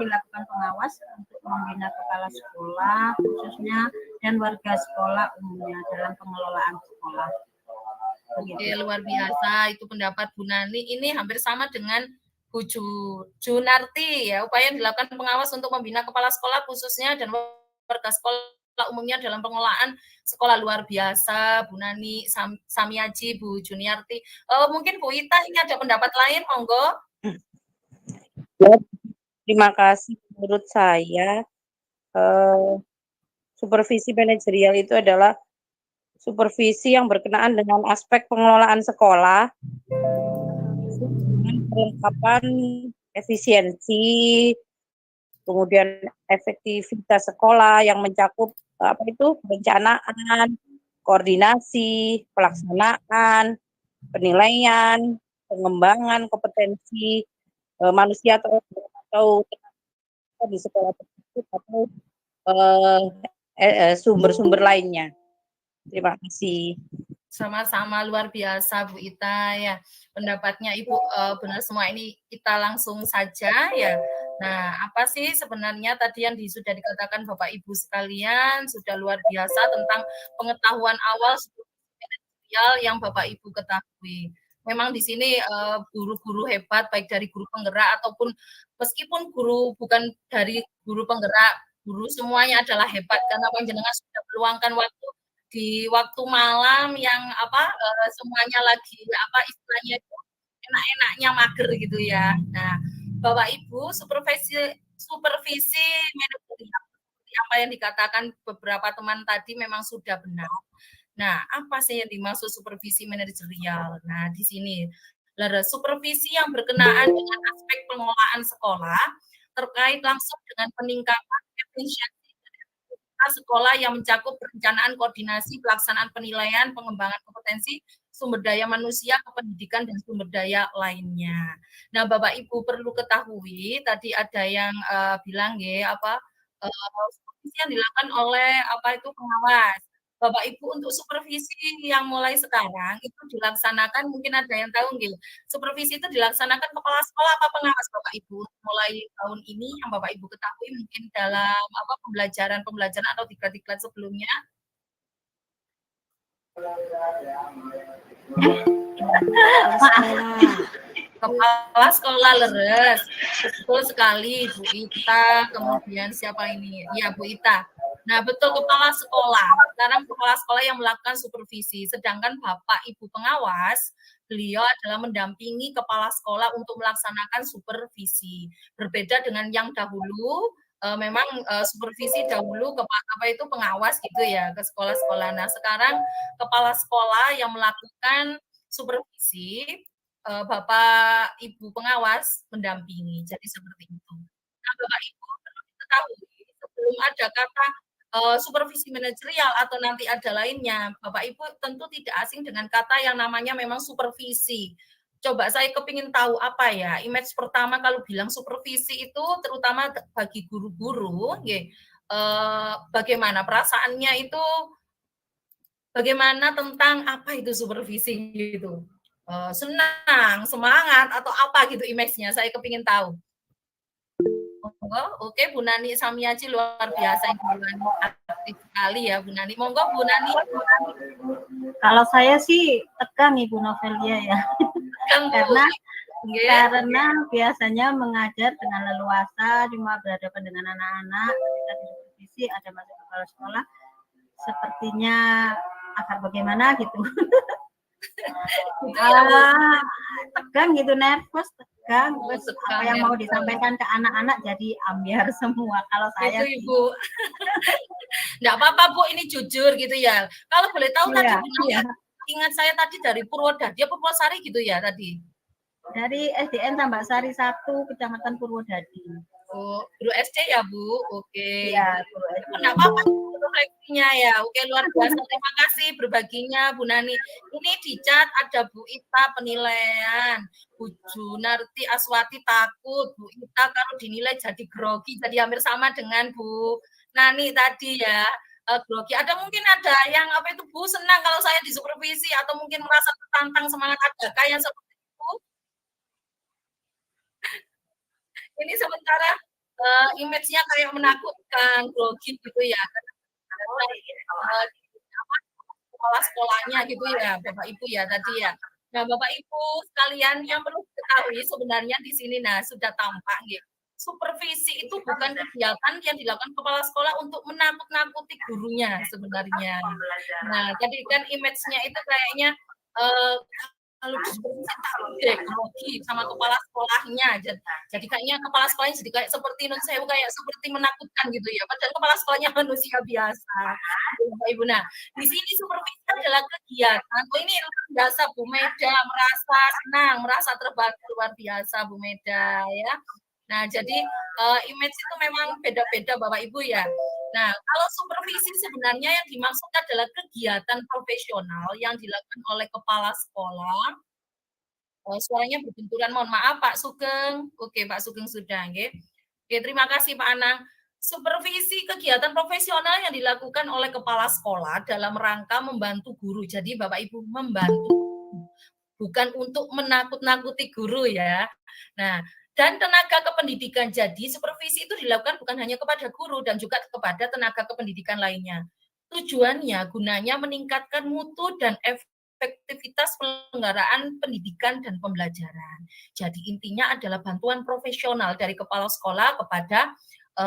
dilakukan pengawas untuk membina kepala sekolah khususnya dan warga sekolah umumnya dalam pengelolaan sekolah. Oke, luar biasa itu pendapat Bu Nani. Ini hampir sama dengan Bu Junarti ya, upaya dilakukan pengawas untuk membina kepala sekolah khususnya dan warga sekolah umumnya dalam pengelolaan sekolah. Luar biasa Bu Nani, Samiaji, Bu Juniarti. Mungkin Bu Ita ini ada pendapat lain, monggo. Ya, terima kasih. Menurut saya supervisi manajerial itu adalah supervisi yang berkenaan dengan aspek pengelolaan sekolah dengan perlengkapan efisiensi, kemudian efektivitas sekolah yang mencakup perencanaan, koordinasi, pelaksanaan, penilaian, pengembangan kompetensi manusia atau di sekolah tersebut atau sumber-sumber lainnya. Terima kasih. Sama-sama, luar biasa Bu Ita ya. Pendapatnya Ibu benar semua. Ini kita langsung saja ya. Nah, apa sih sebenarnya tadi yang sudah dikatakan Bapak Ibu sekalian, sudah luar biasa tentang pengetahuan awal manajerial yang Bapak Ibu ketahui. Memang di sini guru-guru hebat baik dari guru penggerak ataupun meskipun guru bukan dari guru penggerak, guru semuanya adalah hebat karena panjenengan sudah meluangkan waktu di waktu malam yang semuanya lagi istilahnya itu enak-enaknya mager gitu ya. Nah, Bapak Ibu supervisi manajerial apa yang dikatakan beberapa teman tadi memang sudah benar. Nah, apa sih yang dimaksud supervisi manajerial? Nah, di sini supervisi yang berkenaan dengan aspek pengelolaan sekolah terkait langsung dengan peningkatan efisiensi sekolah yang mencakup perencanaan, koordinasi, pelaksanaan penilaian, pengembangan kompetensi, sumber daya manusia, kependidikan, dan sumber daya lainnya. Nah, Bapak Ibu perlu ketahui, tadi ada yang bilang supervisi yang dilakukan oleh pengawas. Bapak Ibu untuk supervisi yang mulai sekarang itu dilaksanakan, mungkin ada yang tahu nggih, supervisi itu dilaksanakan kepala sekolah apa pengawas Bapak Ibu mulai tahun ini yang Bapak Ibu ketahui mungkin dalam pembelajaran atau diklat-diklat sebelumnya. Kepala sekolah leres, betul sekali Bu Ita. Kemudian siapa ini? Ya Bu Ita. Nah, betul kepala sekolah. Sekarang kepala sekolah yang melakukan supervisi. Sedangkan Bapak Ibu pengawas, beliau adalah mendampingi kepala sekolah untuk melaksanakan supervisi. Berbeda dengan yang dahulu, memang supervisi dahulu pengawas gitu ya ke sekolah-sekolah. Nah, sekarang kepala sekolah yang melakukan supervisi, Bapak Ibu pengawas mendampingi. Jadi seperti itu. Nah, Bapak Ibu perlu diketahui sebelum ada kata supervisi manajerial atau nanti ada lainnya, Bapak Ibu tentu tidak asing dengan kata yang namanya memang supervisi. Coba saya kepingin tahu apa ya, image pertama kalau bilang supervisi itu terutama bagi guru-guru, bagaimana perasaannya itu, bagaimana tentang apa itu supervisi gitu. Senang, semangat, atau apa gitu image-nya, saya kepingin tahu. Monggo, oke Bu Nani Samiaji luar biasa ini aktif sekali ya Bu Nani. Monggo Bu Nani. Kalau saya sih tegang Ibu Novelia ya. Karena biasanya mengajar dengan leluasa, cuma berhadapan dengan anak-anak, ketika di supervisi ada masuk kepala sekolah, sepertinya agak bagaimana gitu. Tegang gitu, nervous, tegang, terus apa yang mau disampaikan ke anak-anak jadi ambiar semua. Kalau saya itu Ibu, enggak apa-apa Bu, ini jujur gitu ya. Kalau boleh tahu tadi ingat saya tadi dari Purwodadi, Purwosari gitu ya tadi. Dari SDN Tambak Sari 1, Kecamatan Purwodadi. Oh, guru SD ya Bu? Oke. Iya, guru SD. Enggak apa-apa refleksinya ya. Oke, luar biasa. Terima kasih berbaginya Bu Nani. Ini di chat ada Bu Ita penilaian, Bu Junarti Aswati takut, Bu Ita kalau dinilai jadi grogi, jadi hampir sama dengan Bu Nani tadi ya. Grogi. Ada mungkin ada yang Bu senang kalau saya disupervisi atau mungkin merasa tertantang semangat ada kayak seperti itu. Ini sementara image-nya kayak menakutkan, grogi gitu ya. Kepala sekolahnya gitu ya, Bapak Ibu ya tadi ya. Nah, Bapak Ibu sekalian yang perlu diketahui sebenarnya di sini sudah tampak gitu. Supervisi itu bukan kegiatan yang dilakukan kepala sekolah untuk menakut-nakuti gurunya sebenarnya. Nah, tadi kan image-nya itu kayaknya kalau supervisi takut deh grogi sama kepala sekolahnya. Jadi kayaknya kepala sekolahnya jadi kayak seperti kayak seperti menakutkan gitu ya. Padahal kepala sekolahnya manusia biasa. Bapak Ibu. Nah, di sini supervisi adalah kegiatan. Oh, ini luar biasa Bu Meda, merasa senang, merasa terbantu luar biasa Bu Meda ya. Nah, jadi image itu memang beda-beda Bapak Ibu ya. Nah, kalau supervisi sebenarnya yang dimaksud adalah kegiatan profesional yang dilakukan oleh kepala sekolah. Suaranya berbenturan, mohon maaf Pak Sugeng. Oke, Pak Sugeng sudah, nggih. Oke, terima kasih Pak Anang. Supervisi kegiatan profesional yang dilakukan oleh kepala sekolah dalam rangka membantu guru. Jadi Bapak Ibu membantu, bukan untuk menakut-nakuti guru ya. Nah, dan tenaga kependidikan. Jadi supervisi itu dilakukan bukan hanya kepada guru dan juga kepada tenaga kependidikan lainnya. Tujuannya gunanya meningkatkan mutu dan efektivitas penyelenggaraan pendidikan dan pembelajaran. Jadi intinya adalah bantuan profesional dari kepala sekolah kepada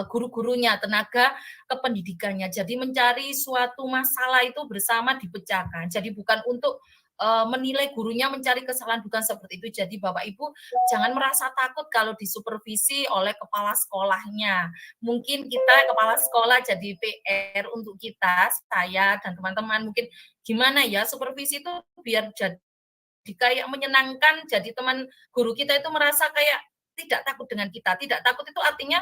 guru-gurunya, tenaga kependidikannya. Jadi mencari suatu masalah itu bersama dipecahkan. Jadi bukan untuk menilai gurunya mencari kesalahan, bukan seperti itu. Jadi Bapak Ibu jangan merasa takut kalau disupervisi oleh kepala sekolahnya. Mungkin kita kepala sekolah jadi PR untuk kita, saya dan teman-teman, mungkin gimana ya supervisi itu biar jadi kayak menyenangkan, jadi teman guru kita itu merasa kayak tidak takut dengan kita. Tidak takut itu artinya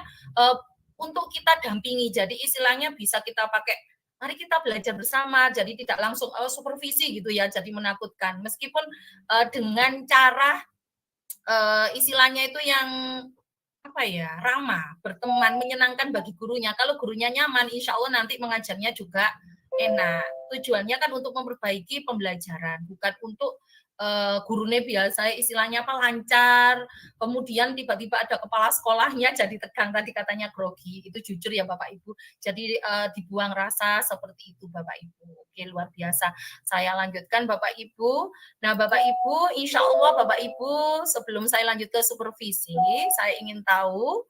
untuk kita dampingi. Jadi istilahnya bisa kita pakai, mari kita belajar bersama, jadi tidak langsung supervisi gitu ya, jadi menakutkan. Meskipun dengan cara istilahnya itu yang apa ya, ramah, berteman, menyenangkan bagi gurunya. Kalau gurunya nyaman, insya Allah nanti mengajarnya juga enak. Tujuannya kan untuk memperbaiki pembelajaran, bukan untuk gurunya biasa istilahnya apa lancar, kemudian tiba-tiba ada kepala sekolahnya jadi tegang, tadi katanya grogi. Itu jujur ya Bapak Ibu. Jadi dibuang rasa seperti itu Bapak Ibu. Oke, luar biasa. Saya lanjutkan Bapak Ibu. Nah, Bapak Ibu, insya Allah Bapak Ibu, sebelum saya lanjut ke supervisi, saya ingin tahu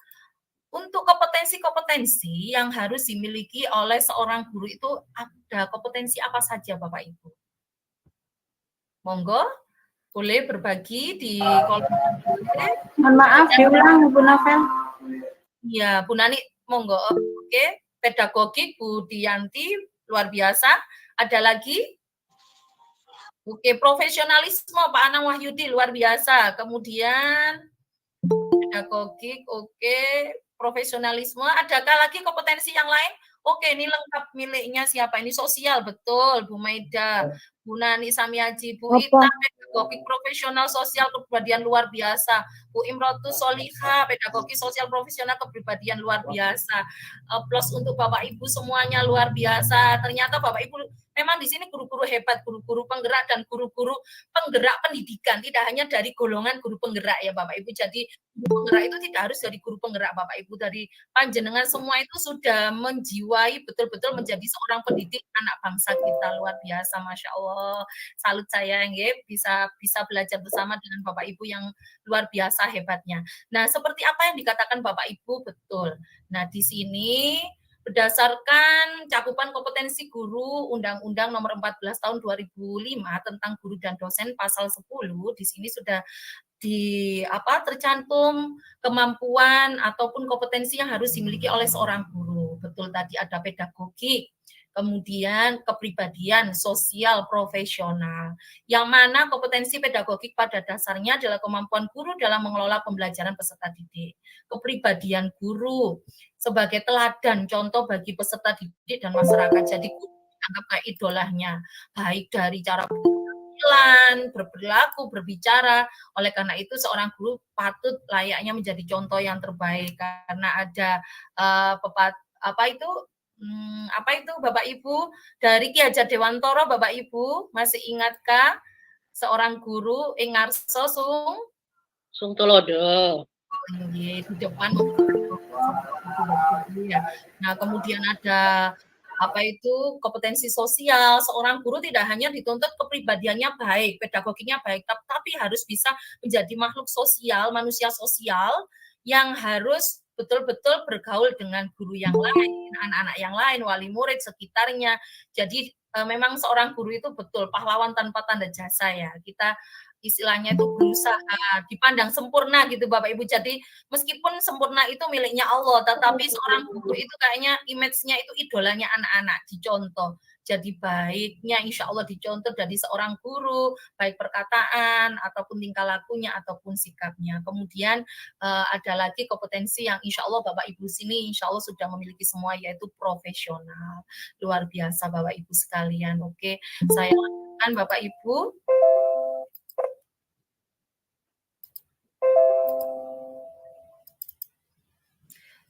untuk kompetensi-kompetensi yang harus dimiliki oleh seorang guru itu ada kompetensi apa saja Bapak Ibu? Monggo, boleh berbagi di kolom. Mohon maaf, diulang Bu Novel. Iya, Bu Nani, monggo. Oke, pedagogik Bu Dianti, luar biasa. Ada lagi? Oke, profesionalisme Pak Anang Wahyudi, luar biasa. Kemudian pedagogik, oke, profesionalisme. Adakah lagi kompetensi yang lain? Oke, ini lengkap miliknya siapa? Ini sosial, betul, Bu Maida, Bu Nani Samiaji, Bu Ita, pedagogik profesional sosial kepribadian luar biasa, Bu Imrotu Soliha, pedagogi sosial profesional kepribadian luar biasa. Plus untuk Bapak Ibu semuanya luar biasa. Ternyata Bapak Ibu memang di sini guru-guru hebat, guru-guru penggerak dan guru-guru penggerak pendidikan, tidak hanya dari golongan guru penggerak ya Bapak Ibu. Jadi guru penggerak itu tidak harus dari guru penggerak Bapak Ibu, dari panjenengan semua itu sudah menjiwai betul-betul menjadi seorang pendidik anak bangsa kita, luar biasa, Masya Allah. Salut saya bisa belajar bersama dengan Bapak Ibu yang luar biasa hebatnya. Nah, seperti apa yang dikatakan Bapak Ibu, betul. Nah, di sini berdasarkan cakupan kompetensi guru Undang-Undang Nomor 14 Tahun 2005 tentang guru dan dosen pasal 10, di sini sudah tercantum kemampuan ataupun kompetensi yang harus dimiliki oleh seorang guru. Betul, tadi ada pedagogik, kemudian kepribadian sosial profesional. Yang mana kompetensi pedagogik pada dasarnya adalah kemampuan guru dalam mengelola pembelajaran peserta didik. Kepribadian guru sebagai teladan contoh bagi peserta didik dan masyarakat. Jadi guru dianggap kayak idolanya, baik dari cara berperilaku, berbicara. Oleh karena itu seorang guru patut layaknya menjadi contoh yang terbaik, karena ada apa itu Bapak Ibu dari Ki Hajar Dewantara, Bapak Ibu masih ingatkah seorang guru Ingarso Sung Tulodo di depan Ya. Nah, kemudian ada apa itu kompetensi sosial. Seorang guru tidak hanya dituntut kepribadiannya baik, pedagoginya baik, tapi harus bisa menjadi makhluk sosial, manusia sosial yang harus betul-betul bergaul dengan guru yang lain, anak-anak yang lain, wali murid sekitarnya. Jadi memang seorang guru itu betul pahlawan tanpa tanda jasa ya. Kita istilahnya itu berusaha dipandang sempurna gitu Bapak Ibu. Jadi meskipun sempurna itu miliknya Allah, tetapi seorang guru itu kayaknya image-nya itu idolanya anak-anak, dicontoh. Jadi baiknya insya Allah dicontoh dari seorang guru, baik perkataan, ataupun tingkah lakunya, ataupun sikapnya. Kemudian ada lagi kompetensi yang insya Allah Bapak Ibu sini insya Allah sudah memiliki semua, yaitu profesional. Luar biasa Bapak Ibu sekalian. Oke, saya lanjutkan Bapak Ibu.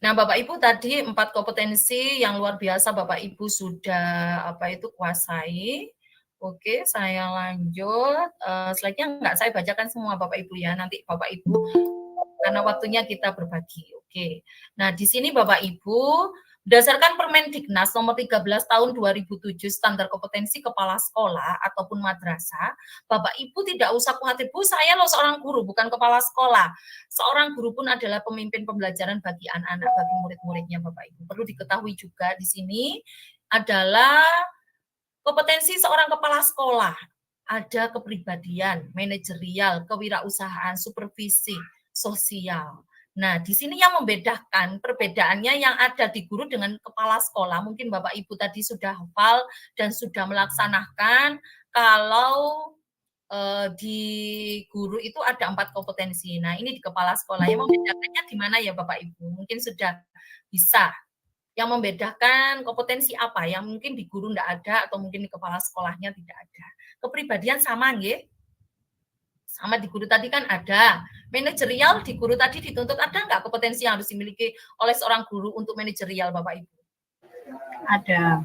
Nah, Bapak Ibu tadi 4 kompetensi yang luar biasa Bapak Ibu sudah kuasai. Oke, saya lanjut. Slide-nya enggak saya bacakan semua Bapak Ibu ya. Nanti Bapak Ibu karena waktunya kita berbagi. Oke. Nah, di sini Bapak Ibu berdasarkan Permendiknas nomor 13 tahun 2007 standar kompetensi kepala sekolah ataupun madrasah, Bapak Ibu tidak usah khawatir, Bu, saya loh seorang guru, bukan kepala sekolah. Seorang guru pun adalah pemimpin pembelajaran bagi anak-anak, bagi murid-muridnya Bapak Ibu. Perlu diketahui juga di sini adalah kompetensi seorang kepala sekolah. Ada kepribadian, manajerial, kewirausahaan, supervisi, sosial. Nah, di sini yang membedakan, perbedaannya yang ada di guru dengan kepala sekolah, mungkin Bapak Ibu tadi sudah hafal dan sudah melaksanakan, kalau di guru itu ada 4 kompetensi. Nah, ini di kepala sekolah, yang membedakannya di mana ya Bapak Ibu? Mungkin sudah bisa. Yang membedakan kompetensi apa? Yang mungkin di guru tidak ada, atau mungkin di kepala sekolahnya tidak ada. Kepribadian sama, nggih? Sama di guru tadi kan ada. Manajerial di guru tadi dituntut ada nggak kompetensi yang harus dimiliki oleh seorang guru untuk manajerial Bapak Ibu? Ada.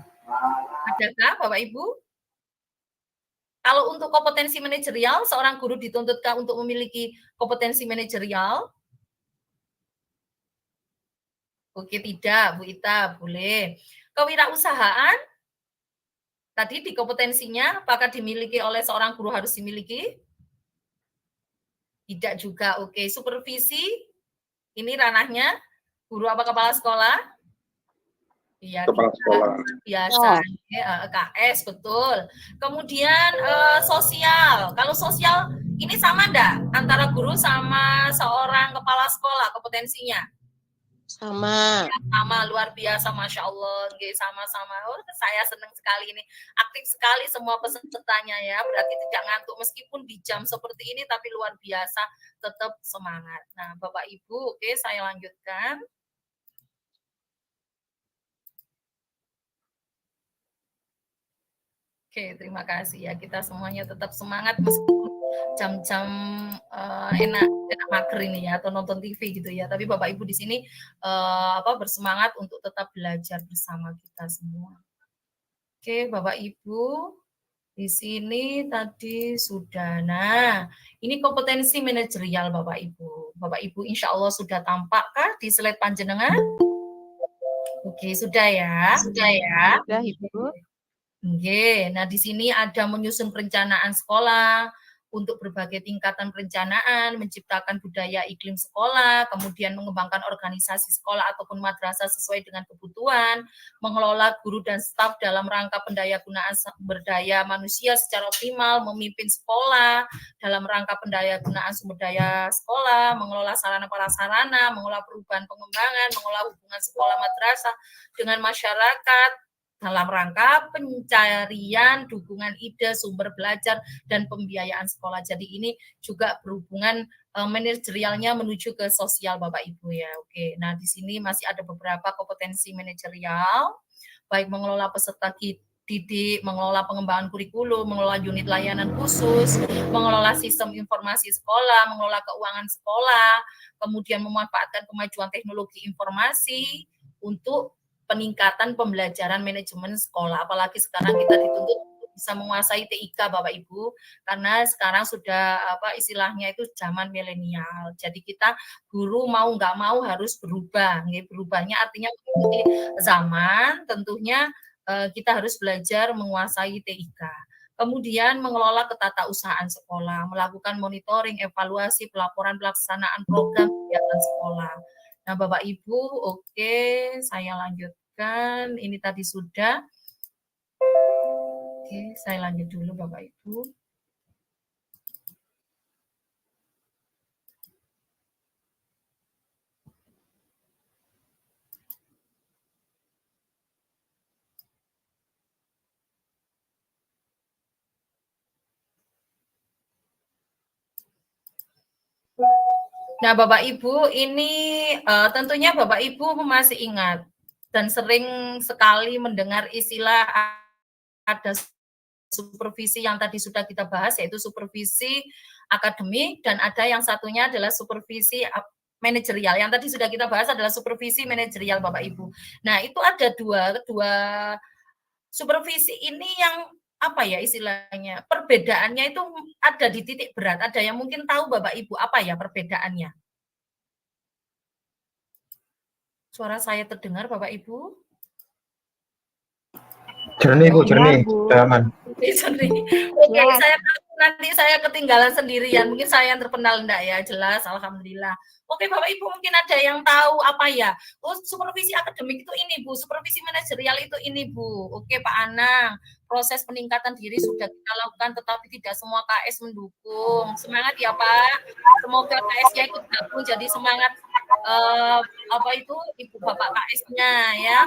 Adakah Bapak Ibu? Kalau untuk kompetensi manajerial, seorang guru dituntutkan untuk memiliki kompetensi manajerial? Oke, tidak, Bu Ita, boleh. Kewirausahaan, tadi di kompetensinya, apakah dimiliki oleh seorang guru harus dimiliki? Tidak juga, oke. Supervisi, ini ranahnya guru apa kepala sekolah? Iya, kepala sekolah. Biasa, KS, betul. Kemudian sosial, kalau sosial ini sama enggak antara guru sama seorang kepala sekolah kompetensinya? Sama. Sama, luar biasa, Masya Allah. Sama-sama. Oh, saya senang sekali ini. Aktif sekali semua pesertanya ya. Berarti tidak ngantuk meskipun di jam seperti ini, tapi luar biasa, tetap semangat. Nah, Bapak Ibu, oke, saya lanjutkan. Oke, terima kasih ya. Kita semuanya tetap semangat meskipun jam-jam enak mager ini ya, atau nonton TV gitu ya. Tapi Bapak Ibu di sini bersemangat untuk tetap belajar bersama kita semua. Oke, Bapak Ibu di sini tadi sudah. Nah, ini kompetensi manajerial Bapak Ibu. Bapak Ibu insya Allah sudah tampakkah di slide panjenengan? Oke, sudah ya. Sudah ya. Sudah, Ibu. Oke, nah di sini ada menyusun perencanaan sekolah untuk berbagai tingkatan perencanaan, menciptakan budaya iklim sekolah, kemudian mengembangkan organisasi sekolah ataupun madrasah sesuai dengan kebutuhan, mengelola guru dan staf dalam rangka pendayagunaan sumber daya manusia secara optimal, memimpin sekolah dalam rangka pendayagunaan sumber daya sekolah, mengelola sarana prasarana, mengelola perubahan pengembangan, mengelola hubungan sekolah madrasah dengan masyarakat, dalam rangka pencarian dukungan ide, sumber belajar, dan pembiayaan sekolah. Jadi ini juga berhubungan manajerialnya menuju ke sosial Bapak Ibu ya. Oke, nah di sini masih ada beberapa kompetensi manajerial, baik mengelola peserta didik, mengelola pengembangan kurikulum, mengelola unit layanan khusus, mengelola sistem informasi sekolah, mengelola keuangan sekolah, kemudian memanfaatkan kemajuan teknologi informasi untuk peningkatan pembelajaran manajemen sekolah, apalagi sekarang kita dituntut bisa menguasai TIK Bapak Ibu, karena sekarang sudah istilahnya itu zaman milenial. Jadi kita guru mau nggak mau harus berubah. Berubahnya artinya mengikuti zaman, tentunya kita harus belajar menguasai TIK. Kemudian mengelola ketatausahaan sekolah, melakukan monitoring, evaluasi, pelaporan pelaksanaan program kegiatan sekolah. Nah, Bapak Ibu, oke, saya lanjutkan. Ini tadi sudah. Oke, saya lanjut dulu Bapak Ibu. Nah, Bapak Ibu, ini tentunya Bapak Ibu masih ingat dan sering sekali mendengar istilah ada supervisi yang tadi sudah kita bahas, yaitu supervisi akademik, dan ada yang satunya adalah supervisi manajerial. Yang tadi sudah kita bahas adalah supervisi manajerial, Bapak Ibu. Nah, itu ada dua supervisi ini yang apa ya istilahnya, perbedaannya itu ada di titik berat. Ada yang mungkin tahu Bapak Ibu apa ya perbedaannya? Suara saya terdengar Bapak Ibu? Jernih Bu, jernih, aman. Jernih. Oke, nanti saya ketinggalan sendirian. Mungkin saya yang terpenal enggak ya? Jelas, alhamdulillah. Oke, Bapak Ibu mungkin ada yang tahu apa ya? Oh, supervisi akademik itu ini, Bu. Supervisi manajerial itu ini, Bu. Oke, Pak Anang. Proses peningkatan diri sudah kita lakukan, tetapi tidak semua KS mendukung. Semangat ya, Pak. Semoga KS-nya ikut gabung jadi semangat Ibu Bapak KS-nya ya.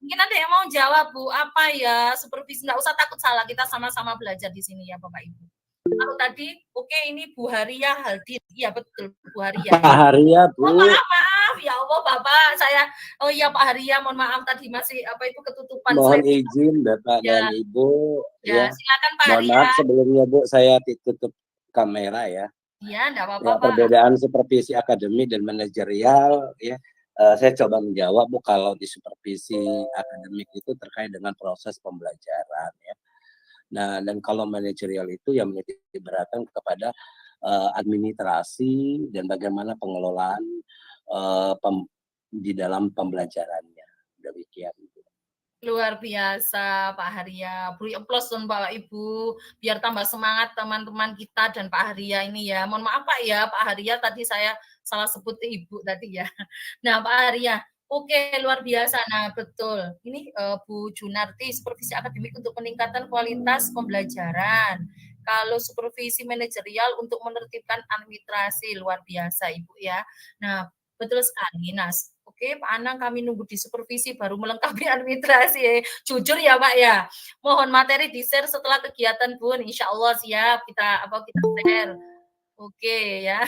Mungkin ada yang mau jawab, Bu, apa ya supervisi? Nggak usah takut salah, kita sama-sama belajar di sini ya, Bapak Ibu. Kalau tadi, oke, ini Bu Haria Haldin. Iya, betul, Bu Haria. Pak Haria, Bu. Oh, maaf, ya Allah, Bapak. Oh iya, Pak Haria, mohon maaf tadi masih ketutupan. Mohon izin, Bapak dan Ibu. Ya, silakan Pak Mohon Haria. maaf sebelumnya, Bu, saya tutup kamera ya. Iya, enggak apa-apa, Pak. Perbedaan supervisi akademik dan manajerial, ya. Saya coba menjawab, Bu, kalau di supervisi akademik itu terkait dengan proses pembelajaran ya. Nah, dan kalau manajerial itu yang menitik beratkan kepada administrasi dan bagaimana pengelolaan di dalam pembelajarannya. Demikian. Luar biasa Pak Haria, beri aplaus dong Bapak Ibu, biar tambah semangat teman-teman kita dan Pak Haria ini ya. Mohon maaf Pak ya, Pak Haria tadi saya salah sebut Ibu tadi ya. Nah Pak Haria, oke luar biasa. Nah betul, ini Bu Junarti, supervisi akademik untuk peningkatan kualitas pembelajaran. Kalau supervisi manajerial untuk menertibkan administrasi, luar biasa Ibu ya. Nah betul sekali, Nas. Oke, Pak Anang, kami nunggu di supervisi baru melengkapi administrasi. Jujur ya, Pak ya. Mohon materi di-share setelah kegiatan, Bun. Insya Allah siap kita share. Oke ya.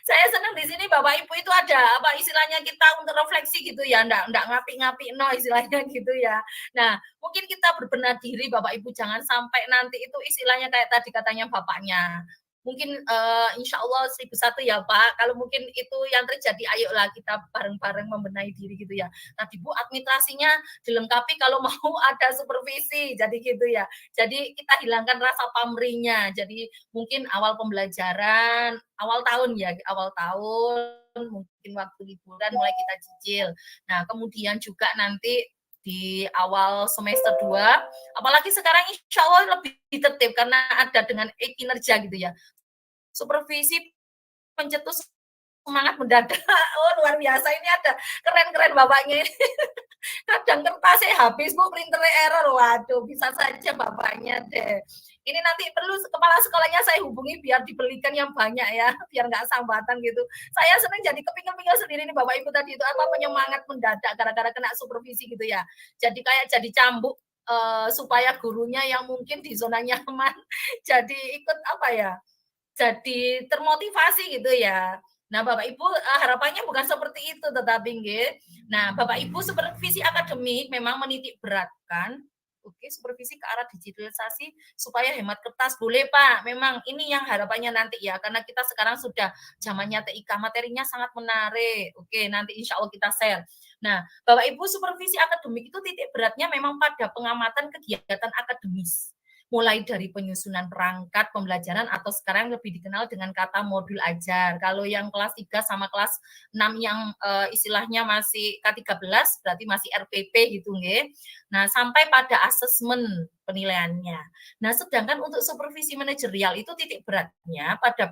Saya senang di sini Bapak Ibu itu ada istilahnya kita untuk refleksi gitu ya, enggak ngapi-ngapi istilahnya gitu ya. Nah, mungkin kita berbenah diri Bapak Ibu, jangan sampai nanti itu istilahnya kayak tadi katanya bapaknya. Mungkin insya Allah 1001 ya Pak, kalau mungkin itu yang terjadi, ayolah kita bareng-bareng membenahi diri gitu ya. Tadi Bu, administrasinya dilengkapi kalau mau ada supervisi, jadi gitu ya. Jadi kita hilangkan rasa pamrihnya, jadi mungkin awal pembelajaran, awal tahun mungkin waktu liburan mulai kita cicil. Nah, kemudian juga nanti di awal semester 2, apalagi sekarang insya Allah lebih tertib karena ada dengan kinerja gitu ya. Supervisi pencetus semangat mendadak. Oh luar biasa, ini ada keren-keren bapaknya ini. Kadang kertasnya habis Bu, printernya error. Waduh, bisa saja bapaknya deh. Ini nanti perlu kepala sekolahnya saya hubungi biar dibelikan yang banyak ya, biar nggak sambatan gitu. Saya senang jadi kepingin-pingin sendiri nih Bapak Ibu tadi itu penyemangat mendadak gara-gara kena supervisi gitu ya. Jadi kayak jadi cambuk supaya gurunya yang mungkin di zona nyaman jadi ikut jadi termotivasi gitu ya. Nah, Bapak Ibu harapannya bukan seperti itu, tetapi nah, Bapak Ibu supervisi akademik memang menitik beratkan supervisi ke arah digitalisasi supaya hemat kertas. Boleh Pak, memang ini yang harapannya nanti ya, karena kita sekarang sudah zamannya TIK, materinya sangat menarik. Oke, nanti insya Allah kita share. Nah, Bapak Ibu supervisi akademik itu titik beratnya memang pada pengamatan kegiatan akademis. mulai dari penyusunan perangkat pembelajaran atau sekarang lebih dikenal dengan kata modul ajar. Kalau yang kelas 3 sama kelas 6 yang istilahnya masih K13 berarti masih RPP gitu nggih. Nah, sampai pada asesmen penilaiannya. Nah, sedangkan untuk supervisi manajerial itu titik beratnya pada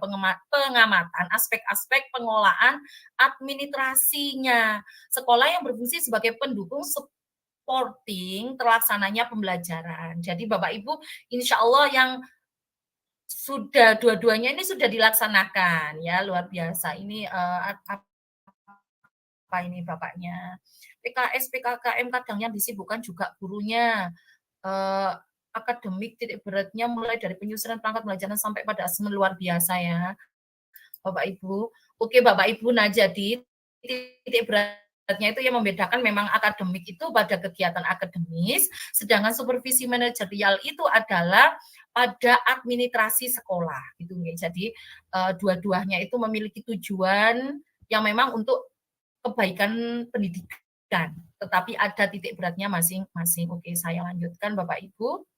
pengamatan aspek-aspek pengolahan administrasinya. Sekolah yang berfungsi sebagai pendukung supporting terlaksananya pembelajaran. Jadi Bapak Ibu, insya Allah yang sudah dua-duanya ini sudah dilaksanakan ya, luar biasa. Ini apa ini Bapaknya? PKS, PKKM kadang yang disibukkan juga gurunya. Akademik titik beratnya mulai dari penyusunan perangkat pembelajaran sampai pada asesmen luar biasa ya, Bapak Ibu. Oke Bapak Ibu, nah jadi titik beratnya itu yang membedakan memang akademik itu pada kegiatan akademis, sedangkan supervisi manajerial itu adalah pada administrasi sekolah gitu. Jadi dua-duanya itu memiliki tujuan yang memang untuk kebaikan pendidikan, tetapi ada titik beratnya masing-masing. Oke, saya lanjutkan Bapak Ibu.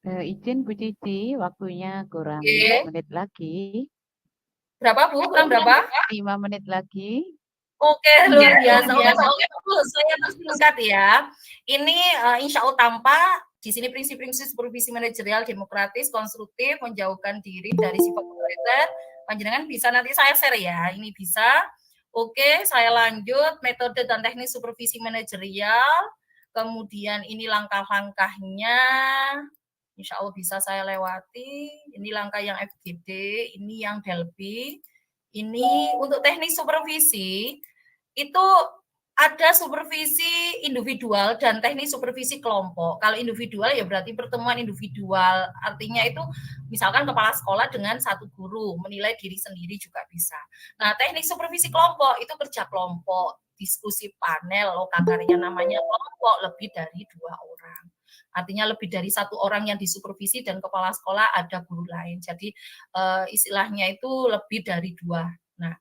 Izin Bu Cici, waktunya kurang Oke. 5 menit lagi. Berapa Bu? Kurang berapa? 5 menit lagi. Oke, luar biasa. Oke, saya tersingkat ya. Ini insya Allah tanpa di sini prinsip-prinsip supervisi manajerial demokratis, konstruktif, menjauhkan diri dari sifat otoriter. Panjenengan bisa nanti saya share ya. Ini bisa. Oke, saya lanjut metode dan teknik supervisi manajerial. Kemudian ini langkah-langkahnya. Insya Allah bisa saya lewati. Ini langkah yang FGD, ini yang Delphi. Ini untuk teknik supervisi, itu ada supervisi individual dan teknik supervisi kelompok. Kalau individual ya berarti pertemuan individual. Artinya itu misalkan kepala sekolah dengan satu guru, menilai diri sendiri juga bisa. Nah, teknik supervisi kelompok itu kerja kelompok, diskusi panel, lokakarya namanya kelompok lebih dari 2 orang. Artinya lebih dari 1 orang yang disupervisi dan kepala sekolah ada guru lain. Jadi istilahnya itu lebih dari 2. Nah,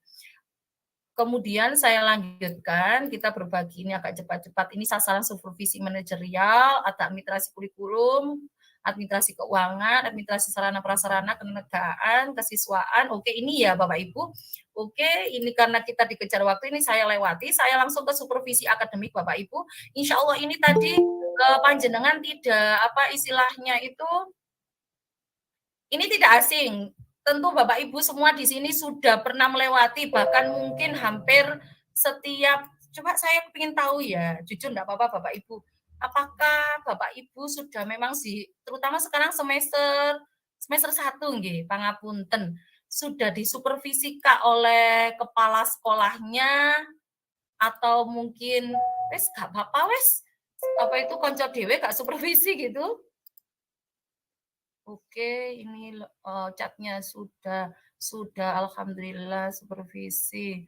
kemudian saya lanjutkan, kita berbagi ini agak cepat-cepat. Ini sasaran supervisi manajerial, ada administrasi kurikulum, administrasi keuangan, administrasi sarana prasarana kenegaraan, kesiswaan. Oke, ini ya Bapak Ibu. Oke, ini karena kita dikejar waktu, ini saya lewati. Saya langsung ke supervisi akademik Bapak Ibu. Insya Allah ini tadi panjenengan tidak apa istilahnya itu, ini tidak asing. Tentu Bapak Ibu semua di sini sudah pernah melewati, bahkan mungkin hampir setiap, coba saya ingin tahu ya, jujur enggak apa-apa Bapak Ibu, apakah Bapak Ibu sudah memang terutama sekarang semester 1 nggih, pangapunten, sudah disupervisi Kak oleh kepala sekolahnya atau mungkin wes gak apa-apa wes apa itu konco dewe gak supervisi gitu. Oke, ini chatnya sudah alhamdulillah supervisi.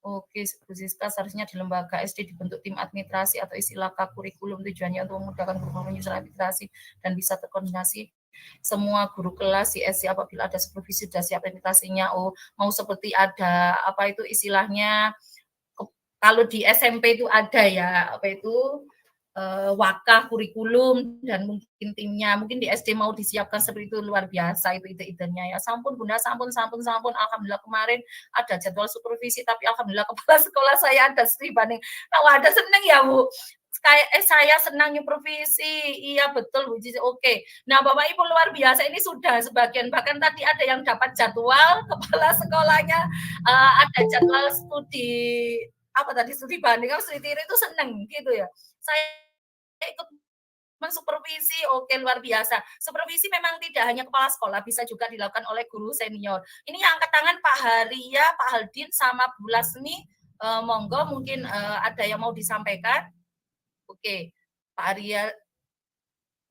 Oke, Bu Siska seharusnya di lembaga SD dibentuk tim administrasi atau istilah kurikulum, tujuannya untuk memudahkan guru menyusun administrasi dan bisa terkoordinasi semua guru kelas di SD apabila ada supervisi sudah siap administrasinya. Oh, mau seperti ada apa itu istilahnya, kalau di SMP itu ada ya apa itu wakah kurikulum dan mungkin timnya, mungkin di SD mau disiapkan seperti itu, luar biasa itu ide-idenya ya. Sampun Bunda, sampun. Alhamdulillah kemarin ada jadwal supervisi, tapi alhamdulillah kepala sekolah saya ada banding. Kalau ada seneng ya Bu. Saya senang supervisi, iya betul Bu Cici. Oke. Nah Bapak Ibu luar biasa, ini sudah sebagian, bahkan tadi ada yang dapat jadwal kepala sekolahnya, ada jadwal studi apa tadi studi banding, studi tiri itu seneng gitu ya. Saya ikut mensupervisi, oke luar biasa. Supervisi memang tidak hanya kepala sekolah, bisa juga dilakukan oleh guru senior. Ini yang angkat tangan Pak Haria, Pak Haldin, sama Bu Lasmi. Monggo mungkin ada yang mau disampaikan. Oke, Pak Haria.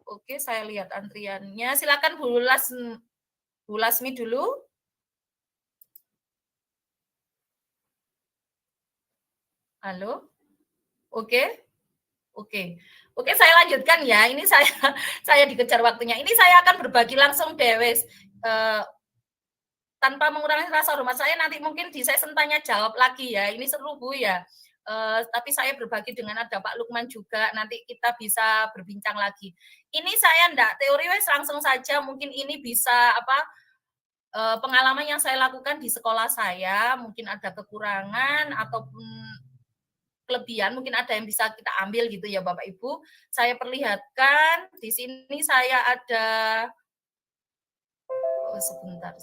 Oke, saya lihat antriannya. Silakan Bu Lasmi dulu. Halo. Oke, saya lanjutkan ya. Ini saya dikejar waktunya. Ini saya akan berbagi langsung Dewes. tanpa mengurangi rasa hormat saya, nanti mungkin di session tanya jawab lagi ya. Ini seru Bu ya. Tapi saya berbagi dengan ada Pak Lukman juga, nanti kita bisa berbincang lagi. Ini saya enggak teori wes, langsung saja, mungkin ini bisa pengalaman yang saya lakukan di sekolah saya, mungkin ada kekurangan ataupun kelebihan, mungkin ada yang bisa kita ambil gitu ya Bapak Ibu. Saya perlihatkan di sini saya ada sebentar.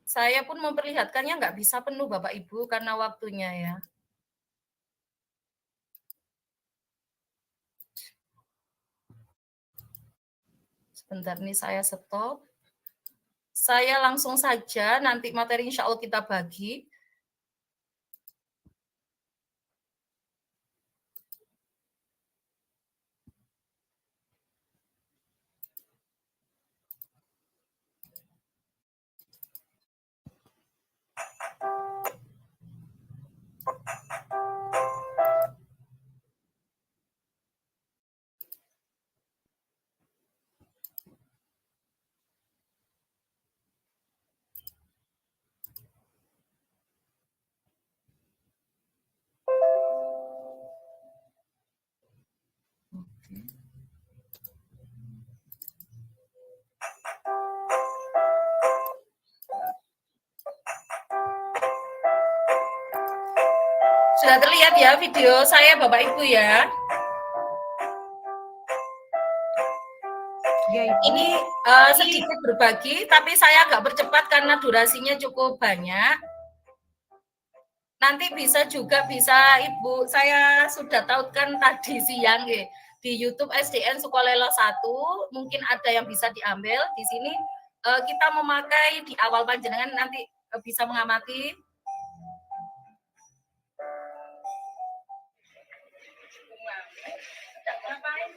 Saya pun memperlihatkannya nggak bisa penuh Bapak Ibu karena waktunya ya. Sebentar nih saya stop. Saya langsung saja, nanti materi insya Allah kita bagi. Sudah terlihat ya video saya Bapak Ibu ya. Ya, Ibu. Ini sedikit berbagi, tapi saya agak percepat karena durasinya cukup banyak. Nanti bisa Ibu, saya sudah tautkan tadi siang ya, di YouTube SDN Sukolelo 1, mungkin ada yang bisa diambil di sini. Kita memakai di awal panjenengan nanti bisa mengamati.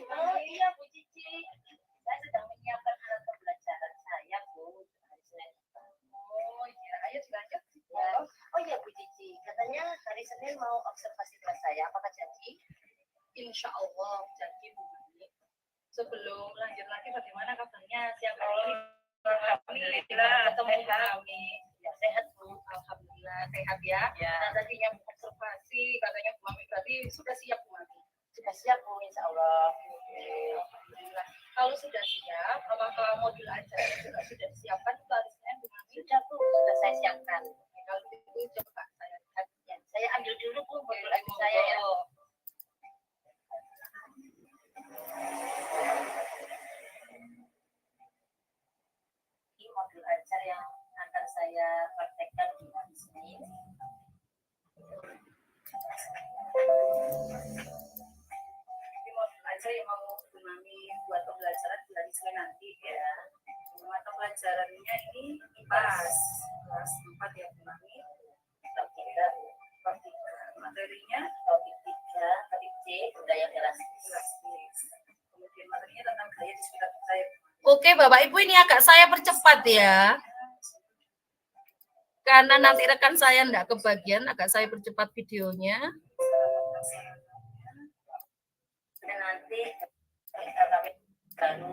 Oh iya Bu Cici, saya sedang menyiapkan alat pembelajaran saya Bu. Oh iya, ayo dilanjut. Ya. Oh iya Bu Cici, katanya hari Senin mau observasi kelas saya, apakah jadi? Insya Allah jadi Bu. Sebelum lanjut lagi, bagaimana kabarnya? Siapa ini? Alhamdulillah ketemu kami. Ya, sehat Bu. Alhamdulillah sehat ya. Nah, tadinya mau observasi, katanya Bu Mami berarti sudah siap Bu Mami. Sudah siap Bu, insya Allah. Alhamdulillah. Kalau sudah siap, apakah modul acara juga sudah disiapkan untuk hari Senin Bu Mami? Sudah Bu, sudah saya siapkan. Kalau itu coba saya lihat. Ya, saya ambil dulu Bu modul ajar saya ya. Ini modul ajar yang akan saya praktekkan di hari Senin. Ini modul ajar yang mau Bu Mami buat pembelajaran di hari Senin nanti ya. Mata pelajarannya ini IPAS kelas 4 ya Bu Mami. Materinya Topik 3, topik C, budaya kelas. kemudian materinya tentang gaya di sekitar saya. Oke Bapak Ibu, ini agak saya percepat ya. Karena nanti rekan saya enggak kebagian, agak saya percepat videonya. Dan nanti kita baru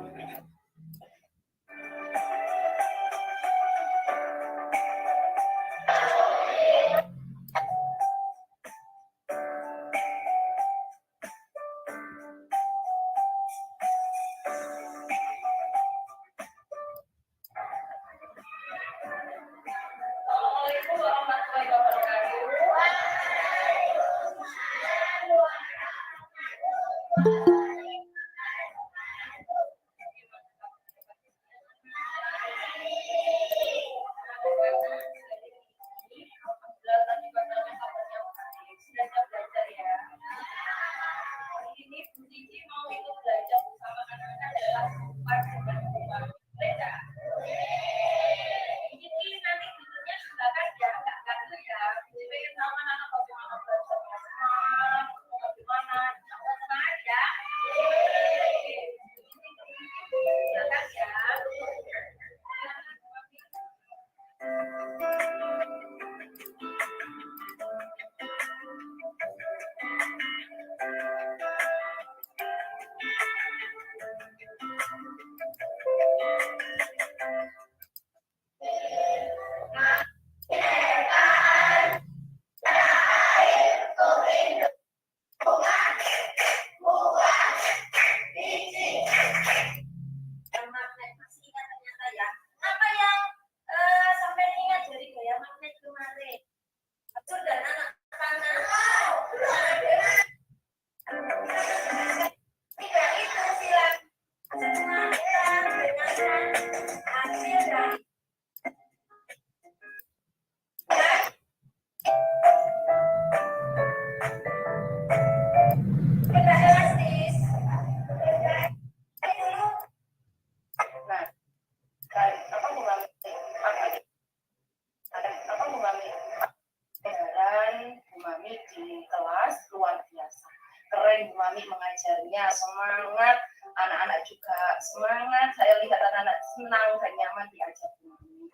keren Bu Mami mengajarnya, semangat, anak-anak juga semangat, saya lihat anak-anak senang dan nyaman diajar Bu Mami.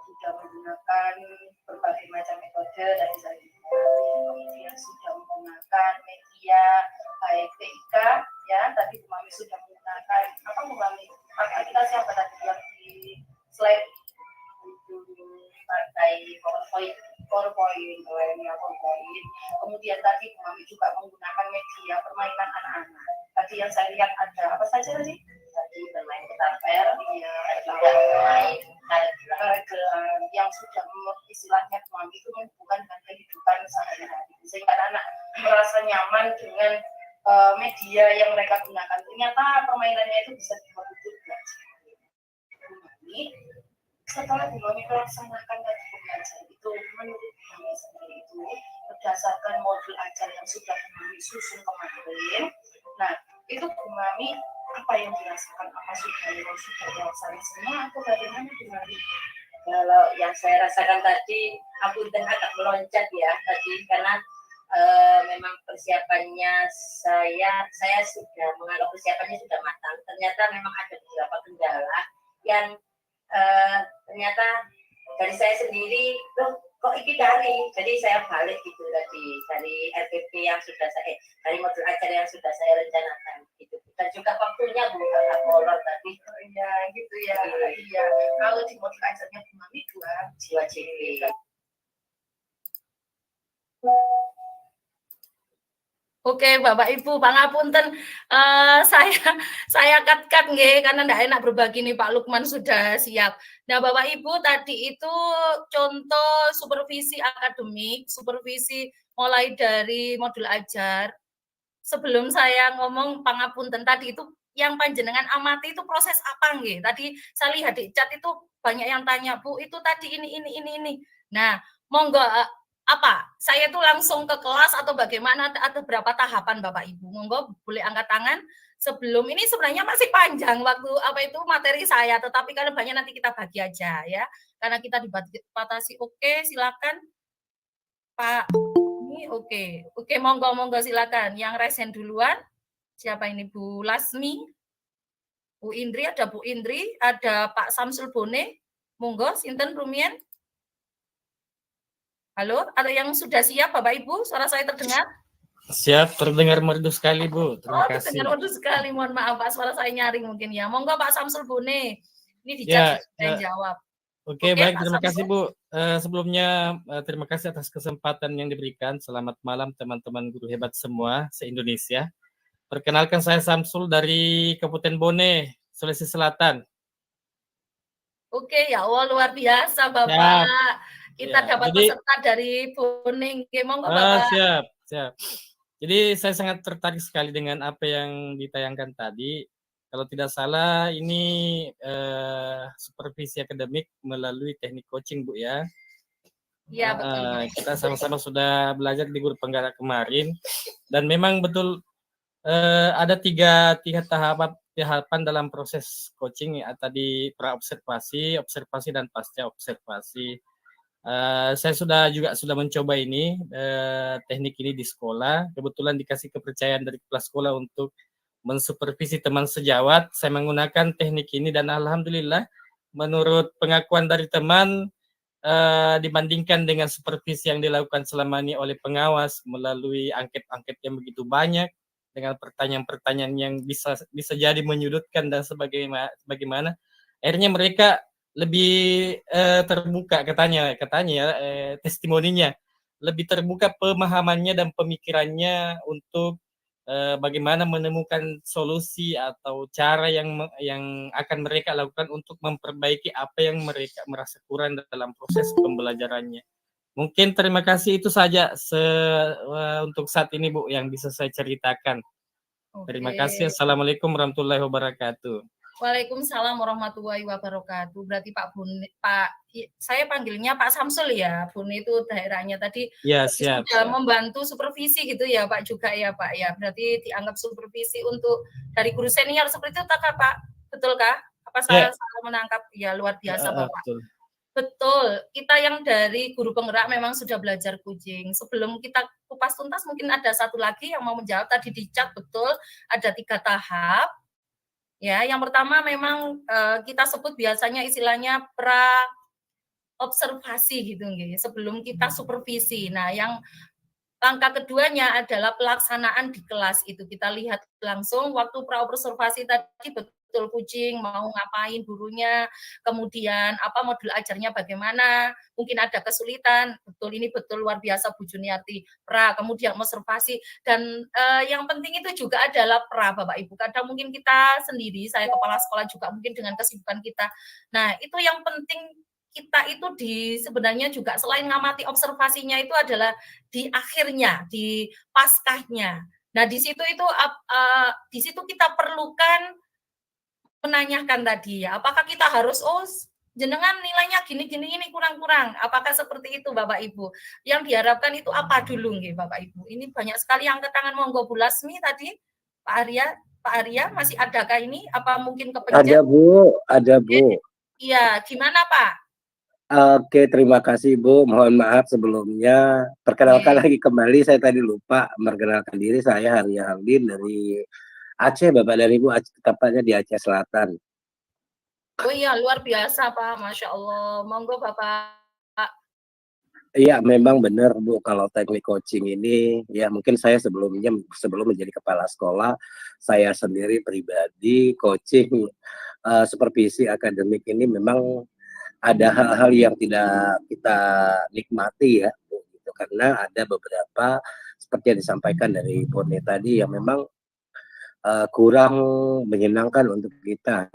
Sudah menggunakan berbagai macam metode dari saya, kemudian sudah menggunakan media baik PIK ya, tadi Bu Mami sudah menggunakan apa Bu Mami, aplikasi apa tadi yang di slide pakai PowerPoint, kemudian tadi Bu Mami juga menggunakan media permainan anak-anak. Tadi yang saya lihat ada apa saja tadi? Tadi bermain ketapel, ya, juga bermain gelang yang sudah istilahnya Bu Mami itu menghubungkan dengan kehidupan sehari-hari, sehingga anak merasa nyaman dengan media yang mereka gunakan. Ternyata permainannya itu bisa dibuat untuk belajar. Bu Mami, setelah Bu Mami melaksanakan tadi pembelajaran itu, menurut Bu Mami sendiri itu berdasarkan modul ajar yang sudah Bu Mami susun kemarin. Nah, itu Bu Mami apa yang dirasakan? Apa sudah dilaksanakan semua atau bagaimana Bu Mami? Kalau yang saya rasakan tadi, aku udah agak meloncat ya tadi karena memang persiapannya saya sudah menganggap persiapannya sudah matang. Ternyata memang ada beberapa kendala yang ternyata dari saya sendiri loh kok ini jadi saya balik gitu tadi dari RPP yang sudah saya dari modul ajar yang sudah saya rencanakan gitu, dan juga waktunya bukan molor tadi Ya gitu ya. Iya, kalau di modul ajarnya Bu Mami 2 JP. Oke, Bapak Ibu, pangapunten, saya cut nggih karena ndak enak berbagi nih, Pak Lukman sudah siap. Nah, Bapak Ibu tadi itu contoh supervisi akademik, supervisi mulai dari modul ajar. Sebelum saya ngomong pangapunten tadi itu yang panjenengan amati itu proses apa nggih? Tadi saya lihat di chat itu banyak yang tanya, Bu, itu tadi ini. Nah, monggo apa? Saya itu langsung ke kelas atau bagaimana? Atau berapa tahapan Bapak Ibu? Monggo boleh angkat tangan. Sebelum ini sebenarnya masih panjang waktu apa itu materi saya, tetapi karena banyak nanti kita bagi aja ya. Karena kita dibatasi. Oke, silakan Pak. Ini oke, monggo silakan. Yang resen duluan. Siapa ini? Bu Lasmi, Bu Indri, ada Pak Samsul Bone. Monggo, sinten rumiyin? Halo, ada yang sudah siap Bapak Ibu? Suara saya terdengar? Siap, terdengar merdu sekali Bu. Terima kasih. Terdengar merdu sekali. Mohon maaf Pak, suara saya nyaring mungkin ya. Monggo Pak Samsul Bone. Ini di chat saya jawab. Oke, baik, terima kasih Bu. Sebelumnya terima kasih atas kesempatan yang diberikan. Selamat malam teman-teman guru hebat semua se-Indonesia. Perkenalkan saya Samsul dari Kabupaten Bone, Sulawesi Selatan. Oke, ya Allah luar biasa Bapak. Kita dapat peserta dari Bone. Monggo Bapak. Siap. Jadi saya sangat tertarik sekali dengan apa yang ditayangkan tadi. Kalau tidak salah ini supervisi akademik melalui teknik coaching Bu ya. Iya betul. Kita sama-sama sudah belajar di guru penggerak kemarin dan memang betul ada tiga tahapan dalam proses coaching ya, tadi pra-observasi, observasi dan pasca observasi. Saya sudah mencoba ini teknik ini di sekolah. Kebetulan dikasih kepercayaan dari kepala sekolah untuk mensupervisi teman sejawat. Saya menggunakan teknik ini dan alhamdulillah menurut pengakuan dari teman dibandingkan dengan supervisi yang dilakukan selama ini oleh pengawas melalui angket-angket yang begitu banyak dengan pertanyaan-pertanyaan yang bisa jadi menyudutkan dan sebagaimana akhirnya mereka lebih terbuka katanya testimoninya lebih terbuka pemahamannya dan pemikirannya untuk bagaimana menemukan solusi atau cara yang akan mereka lakukan untuk memperbaiki apa yang mereka merasa kurang dalam proses pembelajarannya. Mungkin terima kasih itu saja untuk saat ini Bu yang bisa saya ceritakan. Terima kasih. Assalamualaikum warahmatullahi wabarakatuh. Waalaikumsalam warahmatullahi wabarakatuh. Berarti Pak saya panggilnya Pak Samsul ya. Bun itu daerahnya tadi ya, siap. Membantu supervisi gitu ya Pak juga ya Pak ya. Berarti dianggap supervisi untuk dari guru senior seperti itu tak Pak? Betulkah? Apa saya salah menangkap? Ya luar biasa Bapak. Betul. Betul, kita yang dari guru penggerak memang sudah belajar coaching. Sebelum kita kupas tuntas, mungkin ada satu lagi yang mau menjawab. Tadi di chat betul, ada 3 tahap. Ya, yang pertama memang kita sebut biasanya istilahnya pra observasi gitu, sebelum kita supervisi. Nah, yang langkah keduanya adalah pelaksanaan di kelas itu. Kita lihat langsung waktu pra-observasi tadi betul kucing mau ngapain gurunya, kemudian apa modul ajarnya bagaimana, mungkin ada kesulitan, betul ini betul luar biasa Bu Juniarti, kemudian observasi, dan yang penting itu juga adalah Bapak Ibu. Kadang mungkin kita sendiri, saya kepala sekolah juga mungkin dengan kesibukan kita. Nah, itu yang penting kita itu sebenarnya juga selain ngamati observasinya itu adalah di akhirnya, di paskahnya. Nah, di situ kita perlukan menanyakan tadi ya, apakah kita harus jenengan nilainya gini ini kurang-kurang. Apakah seperti itu Bapak Ibu? Yang diharapkan itu apa dulu nggih Bapak Ibu? Ini banyak sekali yang angkat tangan, monggo Bu Lasmi tadi, Pak Arya masih adakah ini? Apa mungkin kepencet? Ada Bu. Iya, gimana Pak? Oke, terima kasih Bu. Mohon maaf sebelumnya. Perkenalkan lagi kembali, saya tadi lupa memperkenalkan diri. Saya Arya Haldin dari Aceh, Bapak dan Ibu, tepatnya di Aceh Selatan. Oh iya, luar biasa Pak, Masya Allah. Monggo Bapak. Iya, memang benar Bu, kalau teknik coaching ini, ya mungkin saya sebelum menjadi kepala sekolah, saya sendiri pribadi coaching, supervisi akademik ini memang ada hal-hal yang tidak kita nikmati ya, gitu. Karena ada beberapa seperti yang disampaikan dari Pone tadi yang memang kurang menyenangkan untuk kita.